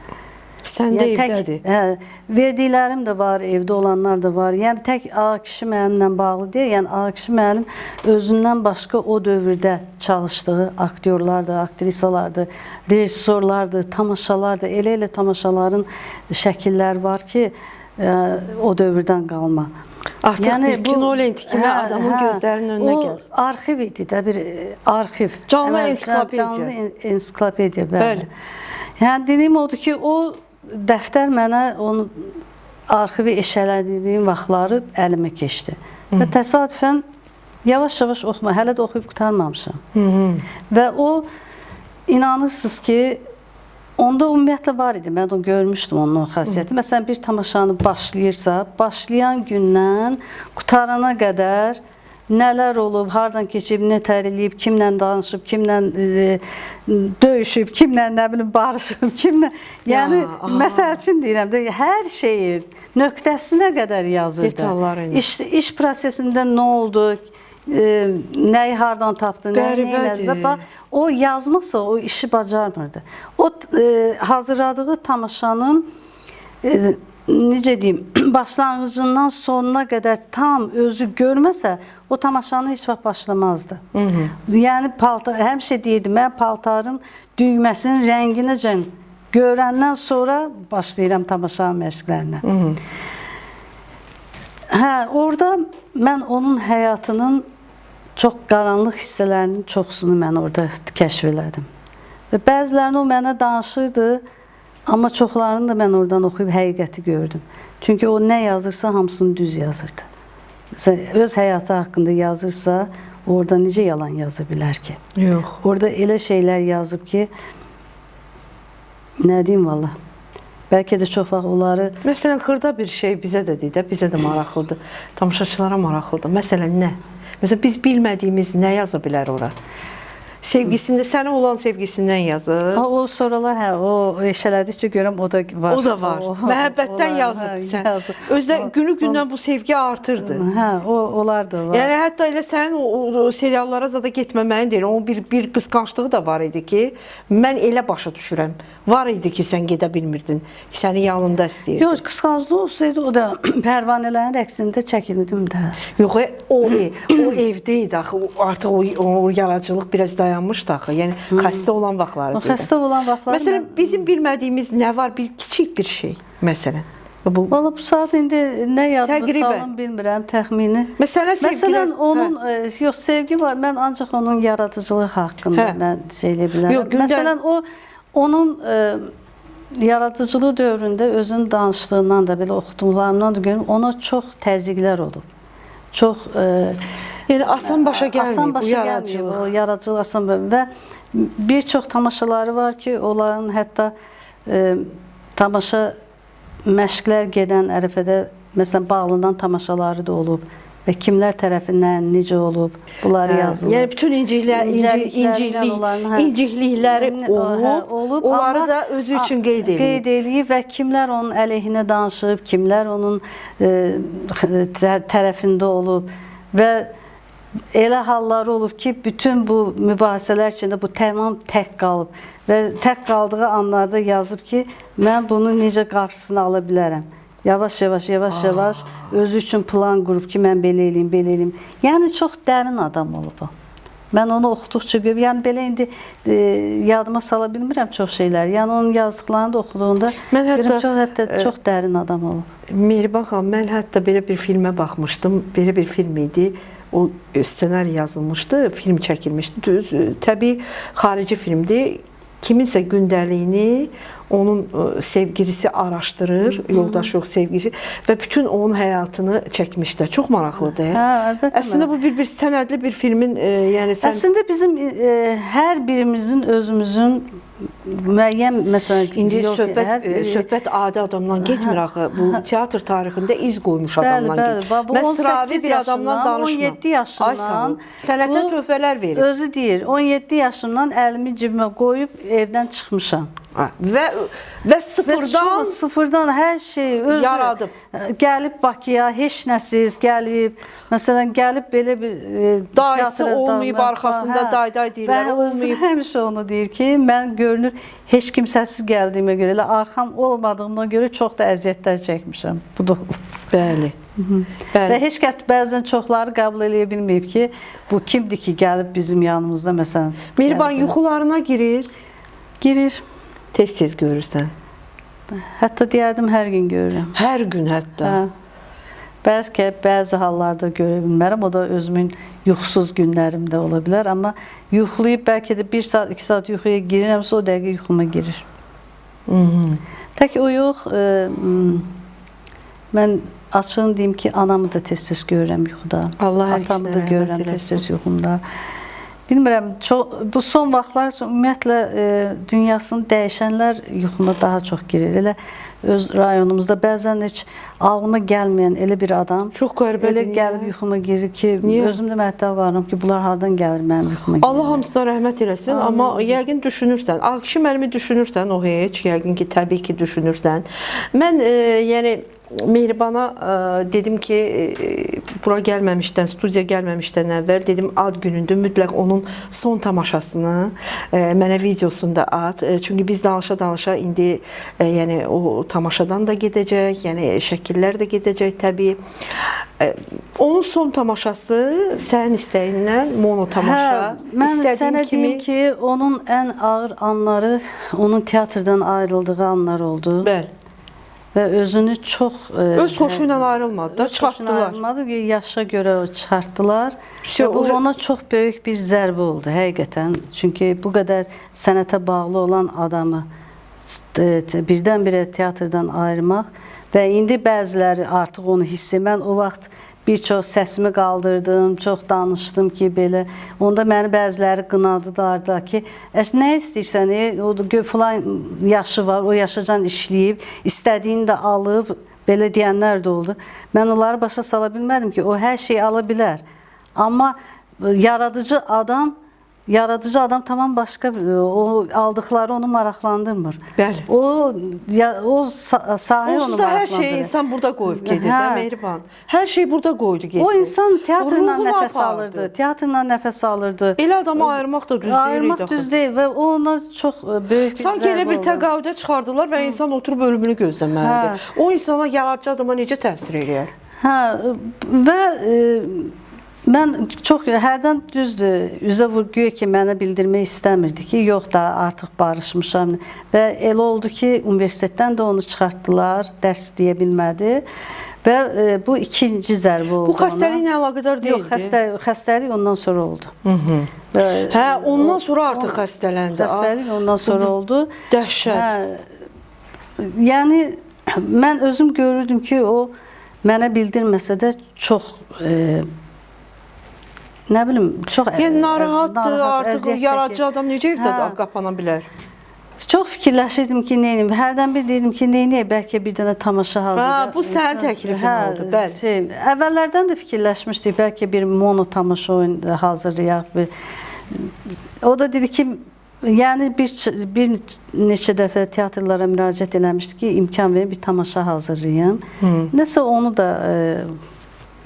[SPEAKER 1] Səndə evdədir.
[SPEAKER 2] Verdiklərim də var, evdə olanlar da var. Yəni tək Ağa kişi müəllimlə bağlı deyil. Yəni Ağa kişi müəllim özündən başqa o dövrdə çalışdığı aktyorlardır, aktrisalardır, rejissorlardır, tamaşalardır. Elə tamaşaların şəkilləri var ki, o dövrdən qalma.
[SPEAKER 1] Artıq yəni, bir kinolenti kimi adamın gözlərinin önünə gəlir.
[SPEAKER 2] O arxiv idi də, bir arxiv.
[SPEAKER 1] Canlı ensiklopediya.
[SPEAKER 2] Canlı ensiklopediya, bəli. Yəni, dediyim odur ki, o dəftər mənə onu arxivi eşələdiyim vaxtları əlimə keçdi. Və təsadüfən yavaş-yavaş oxuma, hələ də oxuyub qutarmamışam. Və o, inanırsınız ki, onda ümumiyyətlə var idi, mən onu görmüşdüm onun o xasiyyəti. Məsələn, bir tamaşanı başlayırsa, başlayan gündən qutarana qədər nələr olub, hardan keçib, nə təriliyib, kimlə danışıb, kimlə döyüşüb, kimlə nə bilim barışıb, kimlə... Yəni, məsəl üçün deyirəm də, hər şeyi nöqtəsinə qədər yazırdı.
[SPEAKER 1] Detallarını.
[SPEAKER 2] İş prosesində nə oldu, nəyi hardan tapdı, nəyi elədi. O yazmaqsa o işi bacarmırdı. O hazırladığı tamaşanın necə deyim, başlanğıcından sonuna qədər tam özü görməsə, o tamaşanı heç vaxt başlamazdı. Yəni, həmişə deyirdi, mən paltarın düyməsinin rənginəcə görəndən sonra başlayıram tamaşanın məşqlərinə. Orada mən onun həyatının çox qaranlıq hissələrinin çoxsunu mən orada kəşf elədim. Və bəzilərini o mənə danışırdı, amma çoxlarını da mən oradan oxuyub həqiqəti gördüm. Çünki o nə yazırsa, hamısını düz yazırdı. Məsələn, öz həyatı haqqında yazırsa, orada necə yalan yaza bilər ki?
[SPEAKER 1] Yox.
[SPEAKER 2] Orada elə şeylər yazıb ki, nə deyim valla? Bəlkə də çox vaxt onları...
[SPEAKER 1] Məsələn, xırda bir şey bizə də deyil də, bizə də maraqlıdır. Tamaşaçılara maraqlıdır. Məsələn, nə? Məsələn, biz bilmədiyimiz nə yaza bilər ora? Sevgisində, sənə olan sevgisindən yazıb.
[SPEAKER 2] O sorular, o eşələdikcə görəm, o da var.
[SPEAKER 1] O da var. Məhəbbətdən yazıb sən. Özdə günü-gündən bu sevgi artırdı.
[SPEAKER 2] Onlar da var.
[SPEAKER 1] Yəni, hətta elə sənin o seriallara zada getməməyin deyil. Onun bir qısqançlığı da var idi ki, mən elə başa düşürəm. Var idi ki, sən gedə bilmirdin. Səni yanında istəyirdi.
[SPEAKER 2] Yox, qısqanclığı olsaydı, o da pərvanələrin rəqsində çəkildim də.
[SPEAKER 1] Yox, o evdə idi axı. Artıq o yaradıcılıq biraz dayanmışdı axı. Yəni, xəstə olan vaxtları deyirəm.
[SPEAKER 2] Xəstə olan vaxtları...
[SPEAKER 1] Məsələn, bizim bilmədiyimiz nə var? Bir kiçik bir şey, məsələn.
[SPEAKER 2] Valla bu saat indi nə yadıma salım bilmirəm, təxmini. Məsələn, onun, yox, sevgi var, mən ancaq onun yaradıcılığı haqqında mən şey elə bilərəm. Məsələn, onun yaradıcılığı dövründə özünün danışdığından da, belə oxuduqlarımdan da görürüm, ona çox təzyiqlər olub. Çox...
[SPEAKER 1] Yəni, asan başa gəlməyib bu yaradıcılıq.
[SPEAKER 2] O yaradıcılıq asan və bir çox tamaşaları var ki, onların hətta tamaşa məşqlər gedən ərəfədə, məsələn, bağlanan tamaşaları da olub və kimlər tərəfindən necə olub, bunları yazılır.
[SPEAKER 1] Yəni, bütün inciklikləri olub, onları da özü üçün qeyd edib.
[SPEAKER 2] Qeyd edib və kimlər onun əleyhinə danışıb, kimlər onun tərəfində olub və elə halları olub ki, bütün bu mübahisələr içində bu tamam tək qalıb və tək qaldığı anlarda yazıb ki, mən bunu necə qarşısını ala bilərəm. Yavaş-yavaş özü üçün plan qurub ki, mən belə eləyim, belə eləyim. Yəni, çox dərin adam olub o. Mən onu oxuduqca görüb, yəni belə indi yadıma sala bilmirəm çox şeylər. Yəni, onun yazdıqlarını da oxuduğunda çox dərin adam olub.
[SPEAKER 1] Mehriban xanım, mən hətta belə bir filmə baxmışdım, belə bir film idi. O ssenari yazılmışdı, film çəkilmişdi. Təbii xarici filmdir. Kiminsə gündəliyini onun sevgilisi araşdırır, yoldaş yox sevgilisi və bütün onun həyatını çəkmişlər. Çox maraqlıdır.
[SPEAKER 2] Əlbəttə.
[SPEAKER 1] Əslində bu bir sənədli bir filmin, yəni sən...
[SPEAKER 2] Əslində bizim hər birimizin özümüzün müəyyən məsələn
[SPEAKER 1] İndi
[SPEAKER 2] yox,
[SPEAKER 1] söhbət adi adamdan getmir axı. Bu teatr tarixində iz qoymuş adamdan gedir. Mən sıravi bir adamdan danışmıram.
[SPEAKER 2] 17 yaşından
[SPEAKER 1] sənətə töhfələr verir.
[SPEAKER 2] Özü deyir, 17 yaşımdan əlimi cibimə qoyub evdən çıxmışam.
[SPEAKER 1] Və sıfırdan
[SPEAKER 2] hər şey özü
[SPEAKER 1] yaradıb.
[SPEAKER 2] Gəlib Bakıya, heç nəsiz gəlib. Məsələn, gəlib belə bir
[SPEAKER 1] dayısı olmayıb, arxasında day deyirlər, olmayıb.
[SPEAKER 2] Həmişə onu deyir ki, mən görünür, heç kimsəsiz gəldiyimə görə, elə arxam olmadığımdan görə çox da əziyyətlər çəkmişəm. Bu da olur.
[SPEAKER 1] Bəli.
[SPEAKER 2] Və heç kəs bəzən çoxları qəbul eləyə bilməyib ki, bu kimdir ki, gəlib bizim yanımızda, məsələn.
[SPEAKER 1] Mehriban yuxularına girir.
[SPEAKER 2] Girir.
[SPEAKER 1] Tez-tez görürsən.
[SPEAKER 2] Hətta deyərdim, hər gün görürəm.
[SPEAKER 1] Hər gün hətta.
[SPEAKER 2] Bəzi hallarda görə bilmərəm. O da özümün yuxusuz günlərimdə ola bilər. Amma yuxulayıb bəlkə də 1 saat, 2 saat yuxuya girirəmsə, o dəqiqə yuxuma girir. Tək o yox, mən açığını deyim ki, anamı da tez-tez görürəm yuxuda.
[SPEAKER 1] Allah hər
[SPEAKER 2] atamı
[SPEAKER 1] ikisinə
[SPEAKER 2] da görürəm
[SPEAKER 1] rəhmət eləsin.
[SPEAKER 2] tez-tez yuxumda. Bilmirəm, bu son vaxtlar ümumiyyətlə dünyasını dəyişənlər yuxuma daha çox girir. Elə öz rayonumuzda bəzən heç ağlıma gəlməyən elə bir adam
[SPEAKER 1] Çox qəribədir.
[SPEAKER 2] elə gəlib yuxuma girir ki, özüm də məhtəl varım ki, bunlar hardan gəlir mənim yuxuma girir.
[SPEAKER 1] Allah hamısına rəhmət eləsin, amma yəqin düşünürsən. Akşi müəllimi düşünürsən, o heç, yəqin ki, təbii ki, düşünürsən. Mən, yəni, Mehribana dedim ki, bura gəlməmişdən, studiya gəlməmişdən əvvəl dedim, ad günündə mütləq onun son tamaşasını mənə videosunda at. Çünki biz danışa-danışa indi yəni o tamaşadan da gedəcək, yəni şəkillər də gedəcək təbii. Onun son tamaşası sənin istəyindən mono tamaşa.
[SPEAKER 2] Mən sənə deyim ki, onun ən ağır anları, onun teatrdan ayrıldığı anlar oldu.
[SPEAKER 1] Bəli.
[SPEAKER 2] Və özünü çox...
[SPEAKER 1] Öz xoşu ilə ayrılmadı da, çıxartdılar.
[SPEAKER 2] Ayrılmadı, yaşa görə çıxartdılar. Bu ona çox böyük bir zərbə oldu, həqiqətən. Çünki bu qədər sənətə bağlı olan adamı birdən-birə teatrdan ayırmaq və indi bəziləri artıq onu hiss edir. Mən o vaxt bir çox səsimi qaldırdım, çox danışdım ki, belə. Onda məni bəziləri qınadılar da ki, nə istəyirsən, filan yaşı var, o yaşacan işləyib, istədiyini də alıb, belə deyənlər də oldu. Mən onları başa sala bilmədim ki, o hər şeyi ala bilər. Amma yaradıcı adam tamam başqa, o aldıqları onu maraqlandırmır.
[SPEAKER 1] Bəli.
[SPEAKER 2] O sahə onu
[SPEAKER 1] maraqlandırır. Hər şeyi insan burada qoyub gedir də, Mehriban. Hər şey burada qoydu gedir.
[SPEAKER 2] O insan teatrla nəfəs alırdı. Teatrla nəfəs alırdı.
[SPEAKER 1] Elə adamı ayırmaq da düz deyil.
[SPEAKER 2] Ayırmaq düz deyil və ona çox böyük bir
[SPEAKER 1] sanki elə bir təqaüdə çıxardılar və insan oturub ölümünü gözləməlidir. O insana, yaradıcı adama necə təsir eləyər?
[SPEAKER 2] Və mən çox, hərdən düzdür, üzə vurguya ki, mənə bildirmək istəmirdi ki, yox da artıq barışmışam. Və elə oldu ki, universitetdən də onu çıxartdılar, dərs deyə bilmədi. Və bu ikinci zərbə oldu ona.
[SPEAKER 1] Bu xəstəliklə əlaqədar deyildi?
[SPEAKER 2] Yox, xəstəlik ondan sonra oldu.
[SPEAKER 1] Ondan sonra artıq xəstələndi.
[SPEAKER 2] Xəstəlik ondan sonra oldu.
[SPEAKER 1] Dəhşət.
[SPEAKER 2] Yəni, mən özüm görürdüm ki, o mənə bildirməsə də çox... Nə bilim, çox...
[SPEAKER 1] Yəni, narahatdır artıq, yaradıcı adam necə evdə qapana bilər?
[SPEAKER 2] Çox fikirləşirdim ki, neynim. Hərdən bir deyirdim ki, neyniyə bəlkə bir dənə tamaşa hazırlayaq.
[SPEAKER 1] Bu sənin təklifin oldu, bəli.
[SPEAKER 2] Əvvəllərdən də fikirləşmişdik, bəlkə bir mono tamaşa hazırlayaq. O da dedi ki, yəni bir neçə dəfə teatrlara müraciət eləmişdi ki, imkan verin, bir tamaşa hazırlayım. Nəsə onu da...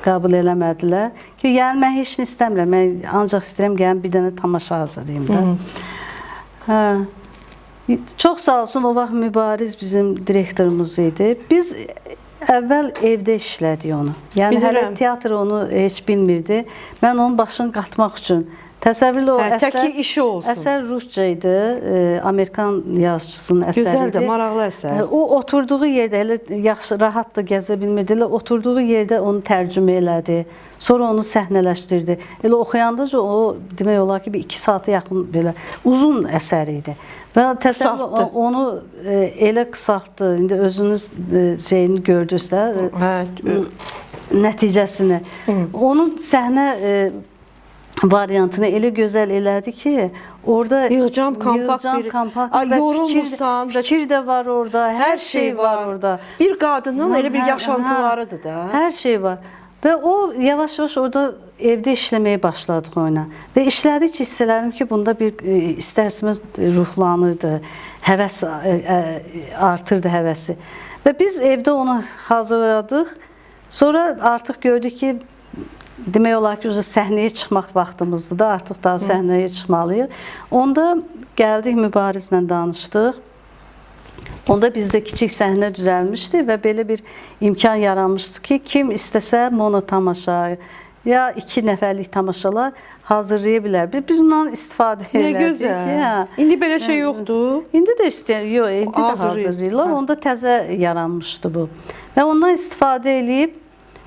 [SPEAKER 2] qəbul eləmədilər ki, yəni mən heç nə istəmirəm, mən ancaq istəyirəm gələm bir dənə tamaşa hazırlayım da. Çox sağ olsun, o vaxt Mübariz bizim direktorumuz idi. Biz əvvəl evdə işlədik onu. Yəni hələ teatr onu heç bilmirdi. Mən onun başını qatmaq üçün təsəvvürlü o əsər rusca idi, Amerikan yazıçısının əsəri idi.
[SPEAKER 1] Gözəl də, maraqlı əsər.
[SPEAKER 2] O oturduğu yerdə, elə yaxşı, rahat da gəzə bilmirdi, elə oturduğu yerdə onu tərcümə elədi, sonra onu səhnələşdirdi. Elə oxuyandaca o, demək olar ki, bir 2 saata yaxın belə uzun əsər idi. Və təsəvvürlü onu elə qısaltdı, indi özünüz şeyini gördünüz də, nəticəsini. Onun səhnə variantını elə gözəl elədi ki, orada
[SPEAKER 1] Yığcam, kompakt bir- Ay,
[SPEAKER 2] və
[SPEAKER 1] yorulmursan və-
[SPEAKER 2] fikir də var orada, hər şey var orada.
[SPEAKER 1] Bir qadının elə bir
[SPEAKER 2] Hə,
[SPEAKER 1] yaşantılarıdır da.
[SPEAKER 2] Hər şey var. Və o yavaş-yavaş orada evdə işləməyə başladıq oyuna. Və işlədikcə hiss elədim ki, bunda bir istər-istəməz ruhlanırdı, həvəs artırdı həvəsi. Və biz evdə onu hazırladıq. Sonra artıq gördük ki, demək olar ki, səhnəyə çıxmaq vaxtımızdır da, artıq daha səhnəyə çıxmalıyıq. Onda gəldik, Mübarizlə danışdıq. Onda bizdə kiçik səhnə düzəlmişdi və belə bir imkan yaranmışdı ki, kim istəsə mono tamaşa ya 2 nəfərlik tamaşalar hazırlaya bilər. Biz bundan istifadə
[SPEAKER 1] Nə
[SPEAKER 2] elədik.
[SPEAKER 1] gözəl.
[SPEAKER 2] Hə.
[SPEAKER 1] İndi belə şey yoxdur.
[SPEAKER 2] İndi də istəyir, yox, indi də
[SPEAKER 1] Hazırlayır.
[SPEAKER 2] hazırlayırlar.
[SPEAKER 1] Hə.
[SPEAKER 2] Onda təzə yaranmışdı bu. Və ondan istifadə eləyib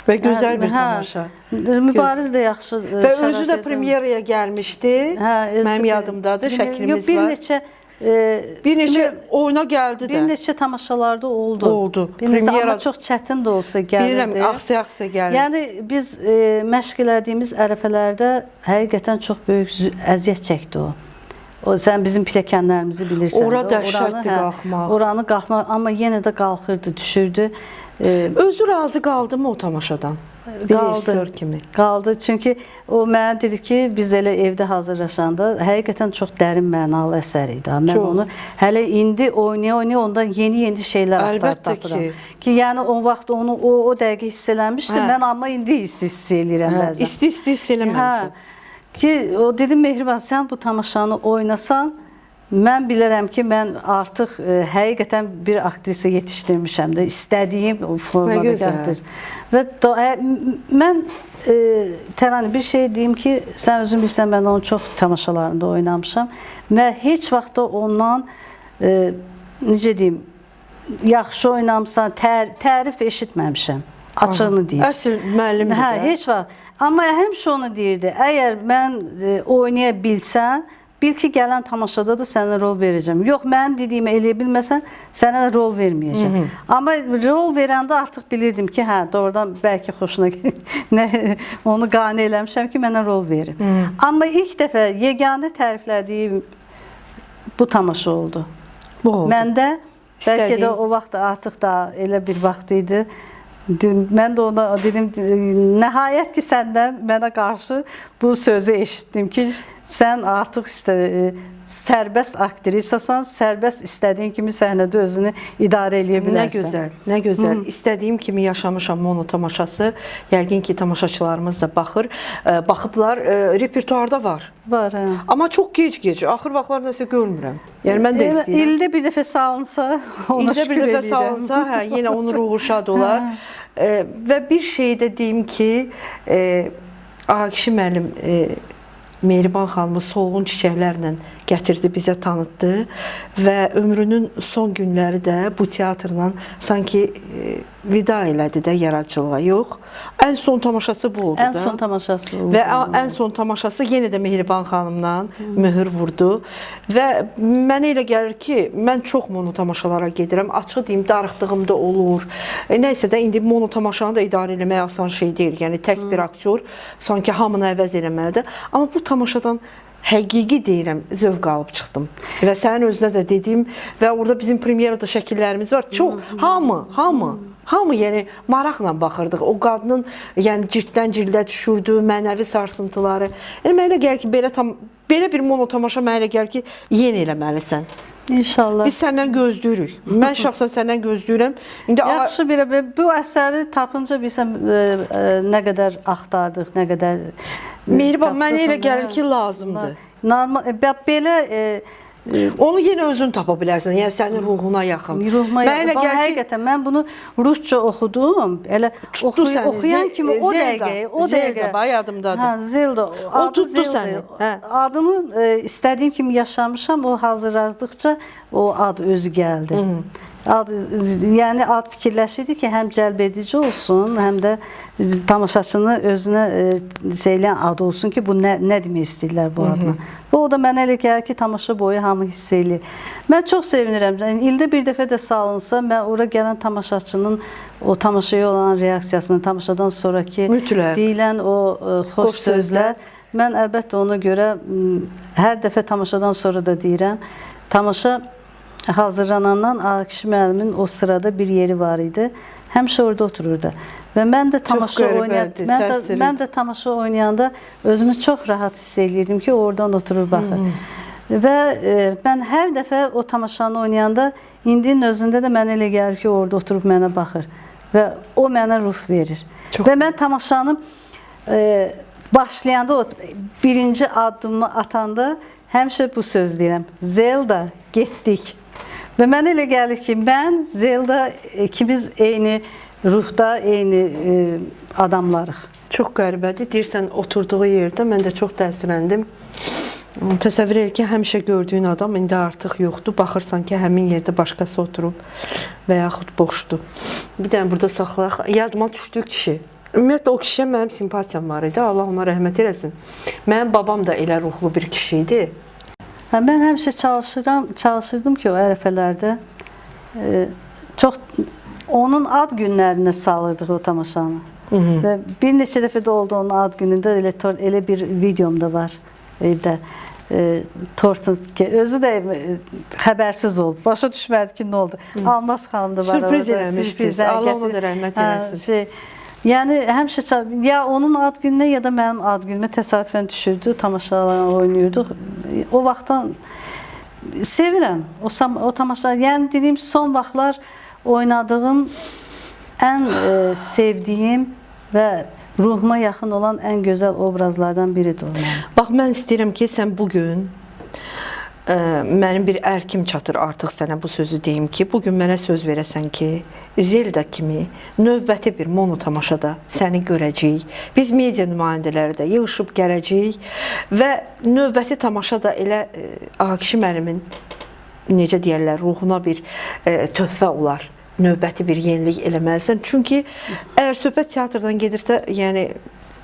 [SPEAKER 1] Və gözəl bir
[SPEAKER 2] hə,
[SPEAKER 1] tamaşa.
[SPEAKER 2] Mübariz də yaxşı
[SPEAKER 1] Və özü də premyeraya gəlmişdi.
[SPEAKER 2] Hə,
[SPEAKER 1] Mənim yadımdadır, şəklimiz var. Bir neçə oyuna gəldi də.
[SPEAKER 2] Bir neçə tamaşalarda oldu.
[SPEAKER 1] Oldu.
[SPEAKER 2] Bir neçə,
[SPEAKER 1] Premyera-
[SPEAKER 2] amma çox çətin də olsa gəlirdi.
[SPEAKER 1] Bilirəm, axsa-axsa gəldi.
[SPEAKER 2] Yəni biz məşq elədiyimiz ərəfələrdə həqiqətən çox böyük əziyyət çəkdi o. O sən bizim pilləkənlərimizi bilirsən.
[SPEAKER 1] Ora
[SPEAKER 2] də,
[SPEAKER 1] dəhşətdir qalxmaq.
[SPEAKER 2] Oranı qalxmaq, amma yenə də qalxırdı, düşürdü.
[SPEAKER 1] Özü razı qaldımı o tamaşadan? Rejissor kimi.
[SPEAKER 2] Qaldı. Çünki o mənə dedi ki, biz elə evdə hazırlaşanda həqiqətən çox dərin mənalı əsər idi. Mən
[SPEAKER 1] Çox.
[SPEAKER 2] hələ indi oynaya ondan yeni şeylər
[SPEAKER 1] Əlbəttə
[SPEAKER 2] tapıram.
[SPEAKER 1] ki.
[SPEAKER 2] Ki yəni o vaxt onu o dəqiqə hiss eləmişdim.
[SPEAKER 1] Hə.
[SPEAKER 2] Mən amma indi hiss eləyirəm
[SPEAKER 1] Hə,
[SPEAKER 2] bəzən.
[SPEAKER 1] isti hiss eləməlisən.
[SPEAKER 2] Ki o dedim Mehriban, sən bu tamaşanı oynasan, mən bilərəm ki, mən artıq həqiqətən bir aktrisa yetişdirmişəm də, istədiyim o formada
[SPEAKER 1] Nə gözəl.
[SPEAKER 2] gəldiniz. Və mən Tərani bir şey deyim ki, sən özün bilirsən, mən onun çox tamaşalarında oynamışam və heç vaxt da ondan necə deyim, yaxşı oynamısan, tərif eşitməmişəm. Açığını deyim.
[SPEAKER 1] Əsl müəllimdir
[SPEAKER 2] Hə,
[SPEAKER 1] də.
[SPEAKER 2] heç vaxt. Amma həmişə onu deyirdi. Əgər mən oynaya bilsən, bil ki, gələn tamaşada da sənə rol verəcəm. Yox, mənim dediyimi eləyə bilməsən, sənə rol verməyəcəm. Amma rol verəndə artıq bilirdim ki, hə, doğrudan bəlkə xoşuna onu qane eləmişəm ki, mənə rol verir. Amma ilk dəfə yeganə təriflədiyim bu tamaşa oldu.
[SPEAKER 1] Bu oldu.
[SPEAKER 2] Məndə bəlkə
[SPEAKER 1] İstədiyim.
[SPEAKER 2] də o vaxt artıq da elə bir vaxt idi. Mən də ona dedim, nəhayət ki, səndən mənə qarşı bu sözü eşitdim ki, sən artıq sərbəst aktrisasan, sərbəst istədiyin kimi səhnədə özünü idarə eləyə bilərsən.
[SPEAKER 1] Nə gözəl, nə gözəl. İstədiyim kimi yaşamışam mono tamaşası. Yəqin ki, tamaşaçılarımız da baxır. Baxıblar, repertuarda var.
[SPEAKER 2] Var, hə.
[SPEAKER 1] Amma çox gec. Axır vaxtlar nəsə görmürəm. Yəni mən də istəyirəm.
[SPEAKER 2] İldə bir dəfə salınsa, ona
[SPEAKER 1] İldə bir
[SPEAKER 2] şükür
[SPEAKER 1] dəfə
[SPEAKER 2] edirəm.
[SPEAKER 1] salınsa, hə, yenə onun ruhu şad olar. Və bir şey də deyim ki, Ağakişi müəllim Mehriban xanımı solğun çiçəklərlə gətirdi, bizə tanıtdı və ömrünün son günləri də bu teatrla sanki vida elədi də yaradıcılığa. Yox, ən son tamaşası bu oldu da.
[SPEAKER 2] Ən son tamaşası oldu.
[SPEAKER 1] Və ən son tamaşası yenə də Mehriban xanımla möhür vurdu və mənə elə gəlir ki, mən çox mono tamaşalara gedirəm. Açıq deyim, darıxdığım da olur. Nəysə də indi mono tamaşanı da idarə etmək asan şey deyil. Yəni tək bir aktyor sanki hamını əvəz eləməlidir. Amma bu tamaşadan həqiqi deyirəm, zövq alıb çıxdım. Və sənin özünə də dedim və orada bizim premyerada şəkillərimiz var. Çox, hamı yəni maraqla baxırdıq. O qadının yəni cilddən cildə düşürdü, mənəvi sarsıntıları. Yəni mənə elə gəlir ki, belə bir mono tamaşa mənə elə gəlir ki, yenə eləməlisən.
[SPEAKER 2] İnşallah.
[SPEAKER 1] Biz səndən gözləyirik. Mən şəxsən səndən gözləyirəm. İndi
[SPEAKER 2] Yaxşı bir bu əsəri tapınca bilsəm nə qədər axtardıq, nə qədər
[SPEAKER 1] Mehriban, mənə elə gəlir ki, lazımdır.
[SPEAKER 2] Normal belə
[SPEAKER 1] onu yenə özün tapa bilərsən. Yəni sənin ruhuna yaxın.
[SPEAKER 2] Ruhuma
[SPEAKER 1] Mənə elə gəlir ki,
[SPEAKER 2] həqiqətən mən bunu rusca oxudum. Elə oxuyan kimi o dəqiqə,
[SPEAKER 1] Zelda yadımdadır.
[SPEAKER 2] Hə, Zelda.
[SPEAKER 1] O tutdu səni. Hə.
[SPEAKER 2] Adını istədiyim kimi yaşamışam. O hazırladıqca o ad özü gəldi. Yəni ad fikirləşirdi ki, həm cəlbedici olsun, həm də tamaşaçını özünə şeyləyən ad olsun ki, bu nə demək istəyirlər bu adına. Və o da mənə elə gəlir ki, tamaşa boyu hamı hiss eləyir. Mən çox sevinirəm. Yəni, ildə bir dəfə də salınsa, mən ora gələn tamaşaçının o tamaşaya olan reaksiyasını, tamaşadan sonraki deyilən o xoş sözlər mən əlbəttə ona görə hər dəfə tamaşadan sonra da deyirəm, tamaşa hazırlanandan Akif müəllimin o sırada bir yeri var idi. Həmişə orada otururdu. Və mən də tamaşa oynayanda özümü çox rahat hiss edirdim ki, oradan oturur baxır. Və mən hər dəfə o tamaşanı oynayanda indinin özündə də mənə elə gəlir ki, orada oturub mənə baxır. Və o mənə ruh verir. Və mən tamaşanı başlayanda, o birinci addımı atanda həmişə bu söz deyirəm. Zelda, getdik. Və mənə elə gəlir ki, mən, Zelda ikimiz eyni ruhda, eyni adamlarıq.
[SPEAKER 1] Çox qəribədir. Deyirsən, oturduğu yerdə mən də çox təsirləndim. Təsəvvür edir ki, həmişə gördüyün adam indi artıq yoxdur. Baxırsan ki, həmin yerdə başqası oturub və yaxud boşdur. Bir dənə burada saxlayaq. Yadıma düşdü kişi. Ümumiyyətlə, o kişiyə mənim simpatiyam var idi. Allah ona rəhmət eləsin. Mənim babam da elə ruhlu bir kişi idi.
[SPEAKER 2] Mən həmişə çalışırdım ki, o ərəfələrdə çox onun ad günlərinə salırdıq o tamaşanı. Və bir neçə dəfə də oldu onun ad günündə, elə bir videom da var evdə. Tortun ki, özü də xəbərsiz oldu. Başa düşmədi ki, nə oldu. Almaz xanım da var.
[SPEAKER 1] Sürpriz eləmişdiniz. Allah ona da rəhmət eləsin.
[SPEAKER 2] Yəni, həmişə ya onun ad gününə, ya da mənim ad günümə təsadüfən düşürdü, tamaşalarını oynuyorduk. O vaxtdan sevirəm o tamaşalar. Yəni, dediyim son vaxtlar oynadığım, ən sevdiyim və ruhuma yaxın olan ən gözəl obrazlardan biridir o.
[SPEAKER 1] Bax, mən istəyirəm ki, sən bugün mənim bir ərkim çatır artıq sənə bu sözü deyim ki, bugün mənə söz verəsən ki, Zelda kimi növbəti bir mono tamaşada səni görəcəyik. Biz media nümayəndələri də yığışıb gələcəyik və növbəti tamaşa da elə Akif müəllimin, necə deyərlər, ruhuna bir töhfə olar. Növbəti bir yenilik eləməlisən. Çünki əgər söhbət teatrdan gedirsə, yəni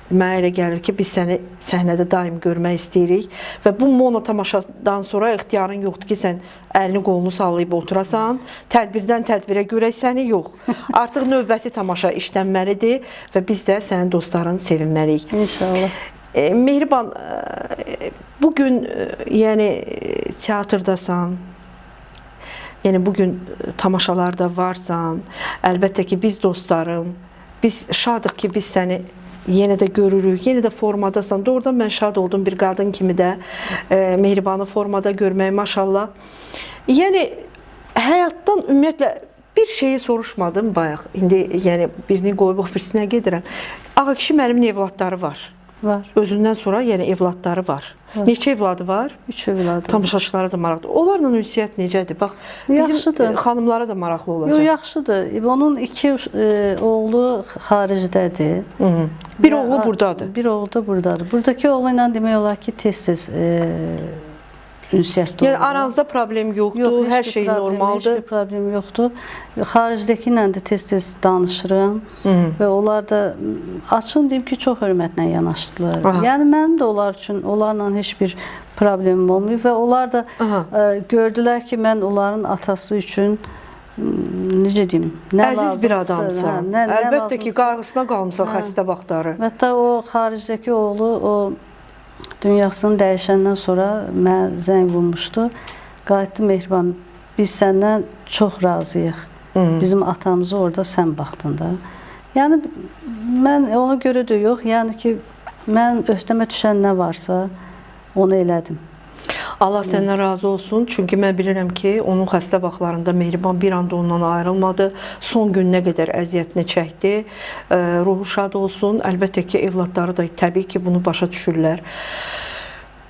[SPEAKER 1] mənə elə gəlir ki, biz səni səhnədə daim görmək istəyirik və bu mono tamaşadan sonra ixtiyarın yoxdur ki, sən əlini qolunu sallayıb oturasan, tədbirdən tədbirə görək səni yox. Artıq növbəti tamaşa işlənməlidir və biz də sənin dostların sevinməliyik.
[SPEAKER 2] İnşallah.
[SPEAKER 1] Mehriban, bugün yəni teatrdasan, yəni bugün tamaşalarda varsan, əlbəttə ki, biz dostların, biz şadıq ki, biz səni yenə də görürük, yenə də formadasan. Doğrudan mən şad oldum bir qadın kimi də Mehribanı formada görmək, maşallah. Yəni, həyatdan ümumiyyətlə bir şeyi soruşmadım bayaq. İndi yəni, birini qoyub birisinə gedirəm. Akif müəllimin evladları var.
[SPEAKER 2] Var.
[SPEAKER 1] Özündən sonra yəni evladları var. Neçə evladı var? 3 evladı. Tamaşaçılara da maraqlı. Onlarla ünsiyyət necədir? Bax, bizim xanımlara da maraqlı olacaq.
[SPEAKER 2] Yox, yaxşıdır. Onun 2 oğlu xaricdədir.
[SPEAKER 1] Bir oğlu buradadır.
[SPEAKER 2] Bir oğlu da buradadır. Buradakı oğlu ilə demək olar ki, tez-tez ünsiyyətdə olur.
[SPEAKER 1] Yəni aranızda problem yoxdur, hər şey normaldır.
[SPEAKER 2] Heç bir problem yoxdur. Xaricdəki ilə də tez-tez danışırım və onlar da açın deyim ki, çox hörmətlə yanaşdılar. Yəni mənim də onlar üçün, onlarla heç bir problemim olmuyor və onlar da gördülər ki, mən onların atası üçün necə deyim,
[SPEAKER 1] əziz bir adamsan. Əlbəttə ki, qayğısına qalmısan xəstə vaxtları.
[SPEAKER 2] Hətta o xaricdəki oğlu, o dünyasını dəyişəndən sonra mənə zəng vurmuşdu. Qayıtdı, Mehriban, biz səndən çox razıyıq. Bizim atamızı orada sən baxdın da. Yəni, mən ona görə də yox, yəni ki, mən öhdəmə düşən nə varsa, onu elədim.
[SPEAKER 1] Allah səndən razı olsun. Çünki mən bilirəm ki, onun xəstə vaxtlarında Mehriban bir anda ondan ayrılmadı. Son gününə qədər əziyyətini çəkdi. Ruhu şad olsun. Əlbəttə ki, evladları da təbii ki, bunu başa düşürlər.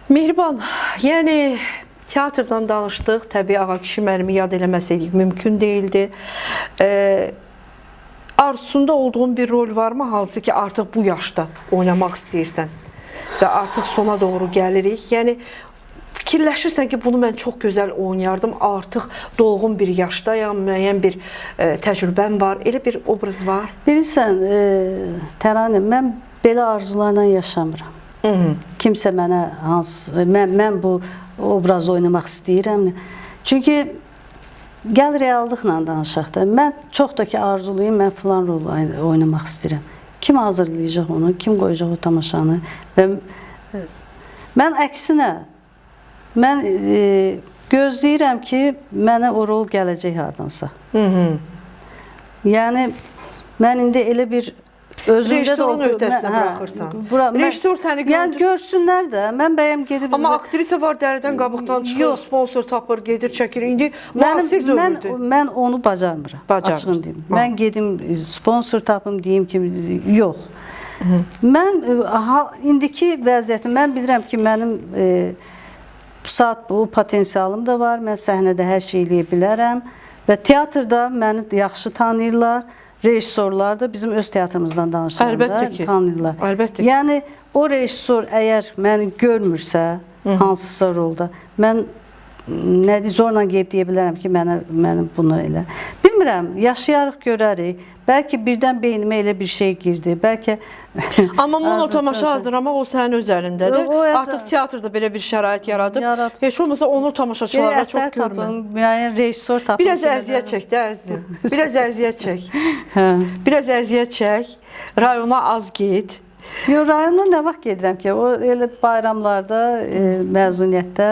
[SPEAKER 1] Mehriban, yəni teatrdan danışdıq. Təbii Akif müəllimi yad eləməsəydik mümkün deyildi. Arzusunda olduğun bir rol varmı? Hansı ki, artıq bu yaşda oynamaq istəyirsən və artıq sona doğru gəlirik. Yəni, fikirləşirsən ki, bunu mən çox gözəl oynayardım, artıq dolğun bir yaşdayam, müəyyən bir təcrübəm var, elə bir obraz var.
[SPEAKER 2] Bilirsən, Təranim, mən belə arzularla yaşamıram. Kimsə mənə mən bu obrazı oynamaq istəyirəm. Çünki gəl reallıqla danışaq da, mən çox da ki arzuluyum, mən filan rol oynamaq istəyirəm. Kim hazırlayacaq onu, kim qoyacaq o tamaşanı və Mən əksinə, mən gözləyirəm ki, mənə o rol gələcək hardansa. Yəni, mən indi elə bir
[SPEAKER 1] rejissorun öhdəsinə buraxırsan. Rejissor səni gördür.
[SPEAKER 2] Yəni, görsünlər də, mən bəyəm gedib...
[SPEAKER 1] Amma aktrisa var, dəridən qabıqdan çıxır, sponsor tapır, gedir, çəkir. İndi müasir dövrdür.
[SPEAKER 2] Mən onu bacarmıram, açığın deyim. Mən gedim, sponsor tapım, deyim ki, yox. Mən, indiki vəziyyətim, mən bilirəm ki, mənim bu saat bu potensialım da var, mən səhnədə hər şey eləyə bilərəm və teatrda məni yaxşı tanıyırlar. Rejissorlar da bizim öz teatrımızdan danışanda tanıyırlar.
[SPEAKER 1] Əlbəttə ki.
[SPEAKER 2] Yəni, o rejissor əgər məni görmürsə, hansısa rolda, mən zorla qeyb deyə bilərəm ki, mənə bunu elə. Bilmirəm, yaşayarıq, görərik. Bəlkə birdən beynimə elə bir şey girdi. Bəlkə...
[SPEAKER 1] Amma mono tamaşa hazırlamaq o sənin öz əlindədir. Artıq teatrda belə bir şərait yaradıb. Heç olmasa onu tamaşaçılarla çox görmür.
[SPEAKER 2] Yəni, rejissor tapın.
[SPEAKER 1] Biraz əziyyət çək də, əzizim. Biraz əziyyət çək. Biraz əziyyət çək. Rayona az get.
[SPEAKER 2] Yox, rayona nə vaxt gedirəm ki? O elə bayramlarda, məzuniyyətdə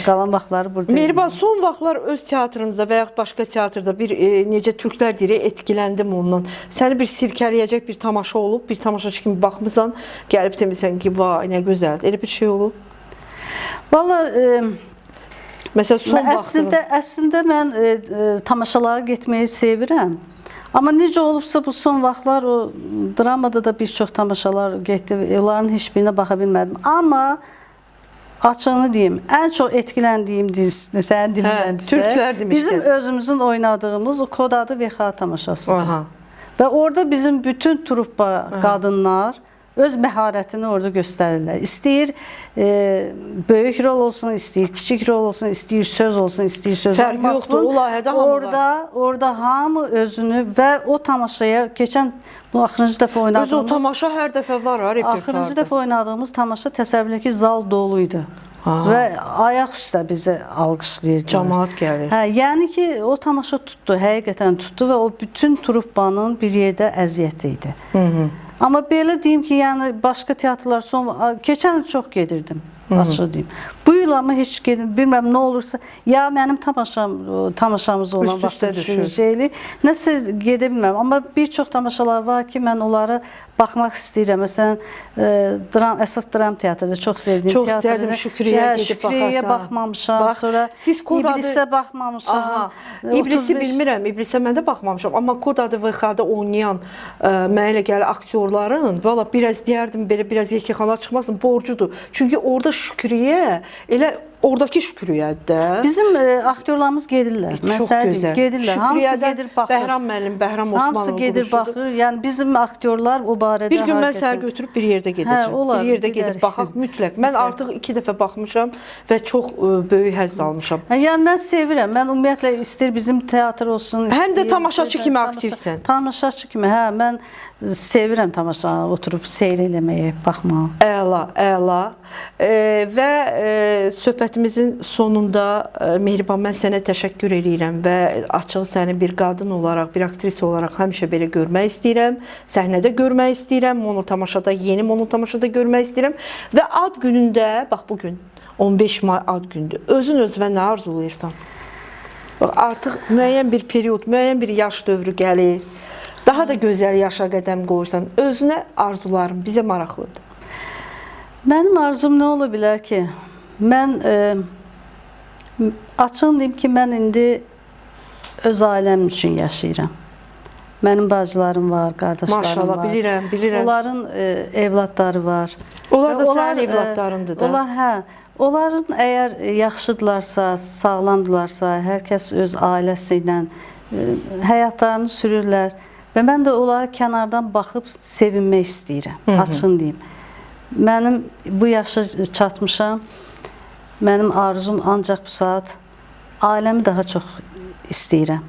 [SPEAKER 2] qalan vaxtları burada.
[SPEAKER 1] Mehriban, son vaxtlar öz teatrınızda və yaxud başqa teatrda bir, necə türklər deyir, etkiləndim ondan. Səni bir silkələyəcək bir tamaşa olub, bir tamaşaçı kimi baxmısan, gəlib demirsən ki, vay, nə gözəl. Elə bir şey olub?
[SPEAKER 2] Valla,
[SPEAKER 1] məsələn, son vaxtında.
[SPEAKER 2] Əslində mən tamaşalara getməyi sevirəm. Amma necə olubsa bu son vaxtlar o dramada da bir çox tamaşalar getdi. Onların heç birinə baxa bilmədim. Amma açığını deyim, ən çox etkiləndiyim sənin dilindəndirsə, bizim özümüzün oynadığımız o Kod adı VX tamaşasıdır. Və orada bizim bütün truppa qadınlar öz məharətini orada göstərirlər. İstəyir böyük rol olsun, istəyir kiçik rol olsun, istəyir söz olsun, istəyir söz olmasın.
[SPEAKER 1] Fərq yoxdur, o layihədə hamı var.
[SPEAKER 2] Orada hamı özünü və o tamaşaya, keçən bu axırıncı dəfə oynadığımız...
[SPEAKER 1] Öz o tamaşa hər dəfə var, repertuarda.
[SPEAKER 2] Axırıncı dəfə oynadığımız tamaşa təsəvvür ki, zal doluydu. Və ayaq üstə bizi alqışlayırdılar.
[SPEAKER 1] Cəmaat gəlir.
[SPEAKER 2] Yəni ki, o tamaşa tutdu, həqiqətən tutdu və o bütün truppanın bir yerdə əziyyəti idi. Amma belə deyim ki, yəni başqa teatrlar keçən il çox gedirdim, açıq deyim. Bu il amma heç gedirdim, bilmirəm nə olursa, ya mənim tamaşamız olan vaxtda düşünəcəkli, nəsə gedə bilmirəm. Amma bir çox tamaşalar var ki, mən onları baxmaq istəyirəm. Məsələn, əsas dram teatrda çox sevdiyim teatrda.
[SPEAKER 1] Çox istərdim Şükrüyə gedib baxasan.
[SPEAKER 2] Şükrüyə baxmamışam, sonra İblisə baxmamışam.
[SPEAKER 1] İblisi bilmirəm, İblisə mən də baxmamışam. Amma Kod adı VX-da oynayan mənə elə gəlir aktyorların, valla biraz deyərdim, belə biraz yekəxana çıxmasın, borcudur. Çünki orada Şükrüyə elə oradakı Şükrüyədir də.
[SPEAKER 2] Bizim aktyorlarımız gedirlər.
[SPEAKER 1] Çox gözəl.
[SPEAKER 2] Gedirlər. Hamısı gedir baxır.
[SPEAKER 1] Bəhram müəllim, Bəhram Osmanov
[SPEAKER 2] hamısı gedir baxır. Yəni bizim aktyorlar o barədə...
[SPEAKER 1] Bir gün mən səni götürüb bir yerdə gedəcəm. Bir yerdə gedib baxaq mütləq. Mən artıq 2 dəfə baxmışam və çox böyük həzz almışam.
[SPEAKER 2] Yəni mən sevirəm. Mən ümumiyyətlə istəyir bizim teatr olsun.
[SPEAKER 1] Həm də tamaşaçı kimi aktivsən.
[SPEAKER 2] Tamaşaçı kimi, hə. Mən sevirəm tamaşanı, oturub seyr eləməyi, baxmağı.
[SPEAKER 1] Əla, əla. Və söhbətimizin sonunda Mehriban, mən sənə təşəkkür edirəm və açıq səni bir qadın olaraq, bir aktrisa olaraq həmişə belə görmək istəyirəm. Səhnədə görmək istəyirəm, mono tamaşada, yeni mono tamaşada görmək istəyirəm. Və ad günündə, bax bugün 15 may ad gündür. Özün özünə nə arzulayırsan? Artıq müəyyən bir period, müəyyən bir yaş dövrü gəlir. Daha da gözəl yaşa qədəm qoyursan. Özünə arzularım, bizə maraqlıdır.
[SPEAKER 2] Mənim arzum nə ola bilər ki? Mən açığını deyim ki, mən indi öz ailəm üçün yaşayıram. Mənim bacılarım var, qardaşlarım var.
[SPEAKER 1] Maşallah, bilirəm, bilirəm.
[SPEAKER 2] Onların evladları var.
[SPEAKER 1] Onlar da sənin evladlarındır da.
[SPEAKER 2] Onların əgər yaxşıdırlarsa, sağlamdırlarsa, hər kəs öz ailəsi ilə həyatlarını sürürlər. Və mən də onlara kənardan baxıb sevinmək istəyirəm, açığını deyim. Mənim bu yaşa çatmışam, mənim arzum ancaq bu saat ailəmi daha çox istəyirəm.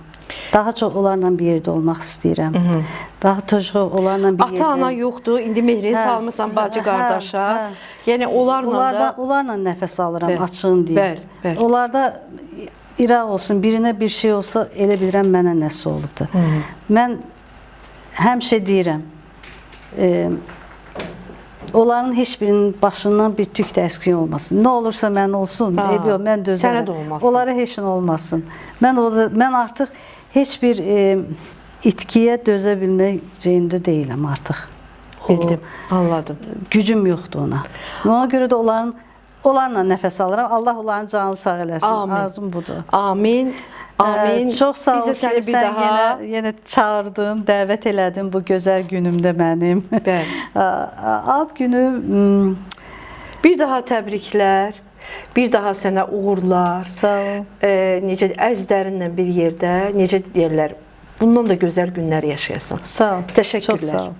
[SPEAKER 2] Daha çox onlarla bir yerdə olmaq istəyirəm. Daha çox onlarla bir yerdə...
[SPEAKER 1] Ata-ana yoxdur, indi mehri salmısan bacı qardaşa. Yəni
[SPEAKER 2] onlarla nəfəs alıram, açığını deyim. Onlarda İraq olsun, birinə bir şey olsa elə bilirəm mənə nəsə olubdur. Mən həmişə deyirəm, onların heç birinin başından bir tük də əksik olmasın. Nə olursa mən olsun, eybi yox, mən dözərəm.
[SPEAKER 1] Sənə də olmasın.
[SPEAKER 2] Onlara heç nə olmasın. Mən artıq heç bir itkiyə dözə bilməyəcəyində deyiləm artıq.
[SPEAKER 1] Bildim, anladım.
[SPEAKER 2] Gücüm yoxdur ona. Ona görə də onlarla nəfəs alıram. Allah onların canını sağ eləsin.
[SPEAKER 1] Amin.
[SPEAKER 2] Arzum budur.
[SPEAKER 1] Amin. Amin.
[SPEAKER 2] Çox sağ ol
[SPEAKER 1] Biz də səni
[SPEAKER 2] ki,
[SPEAKER 1] bir
[SPEAKER 2] sən
[SPEAKER 1] daha
[SPEAKER 2] yenə çağırdın, dəvət elədin bu gözəl günümdə mənim.
[SPEAKER 1] Bəli.
[SPEAKER 2] Ad günü
[SPEAKER 1] Bir daha təbriklər. Bir daha sənə uğurlar.
[SPEAKER 2] sağ ol.
[SPEAKER 1] Necə əzlərinlə bir yerdə, necə deyirlər, bundan da gözəl günlər yaşayasan.
[SPEAKER 2] Sağ ol.
[SPEAKER 1] Təşəkkürlər.
[SPEAKER 2] Çox sağ ol.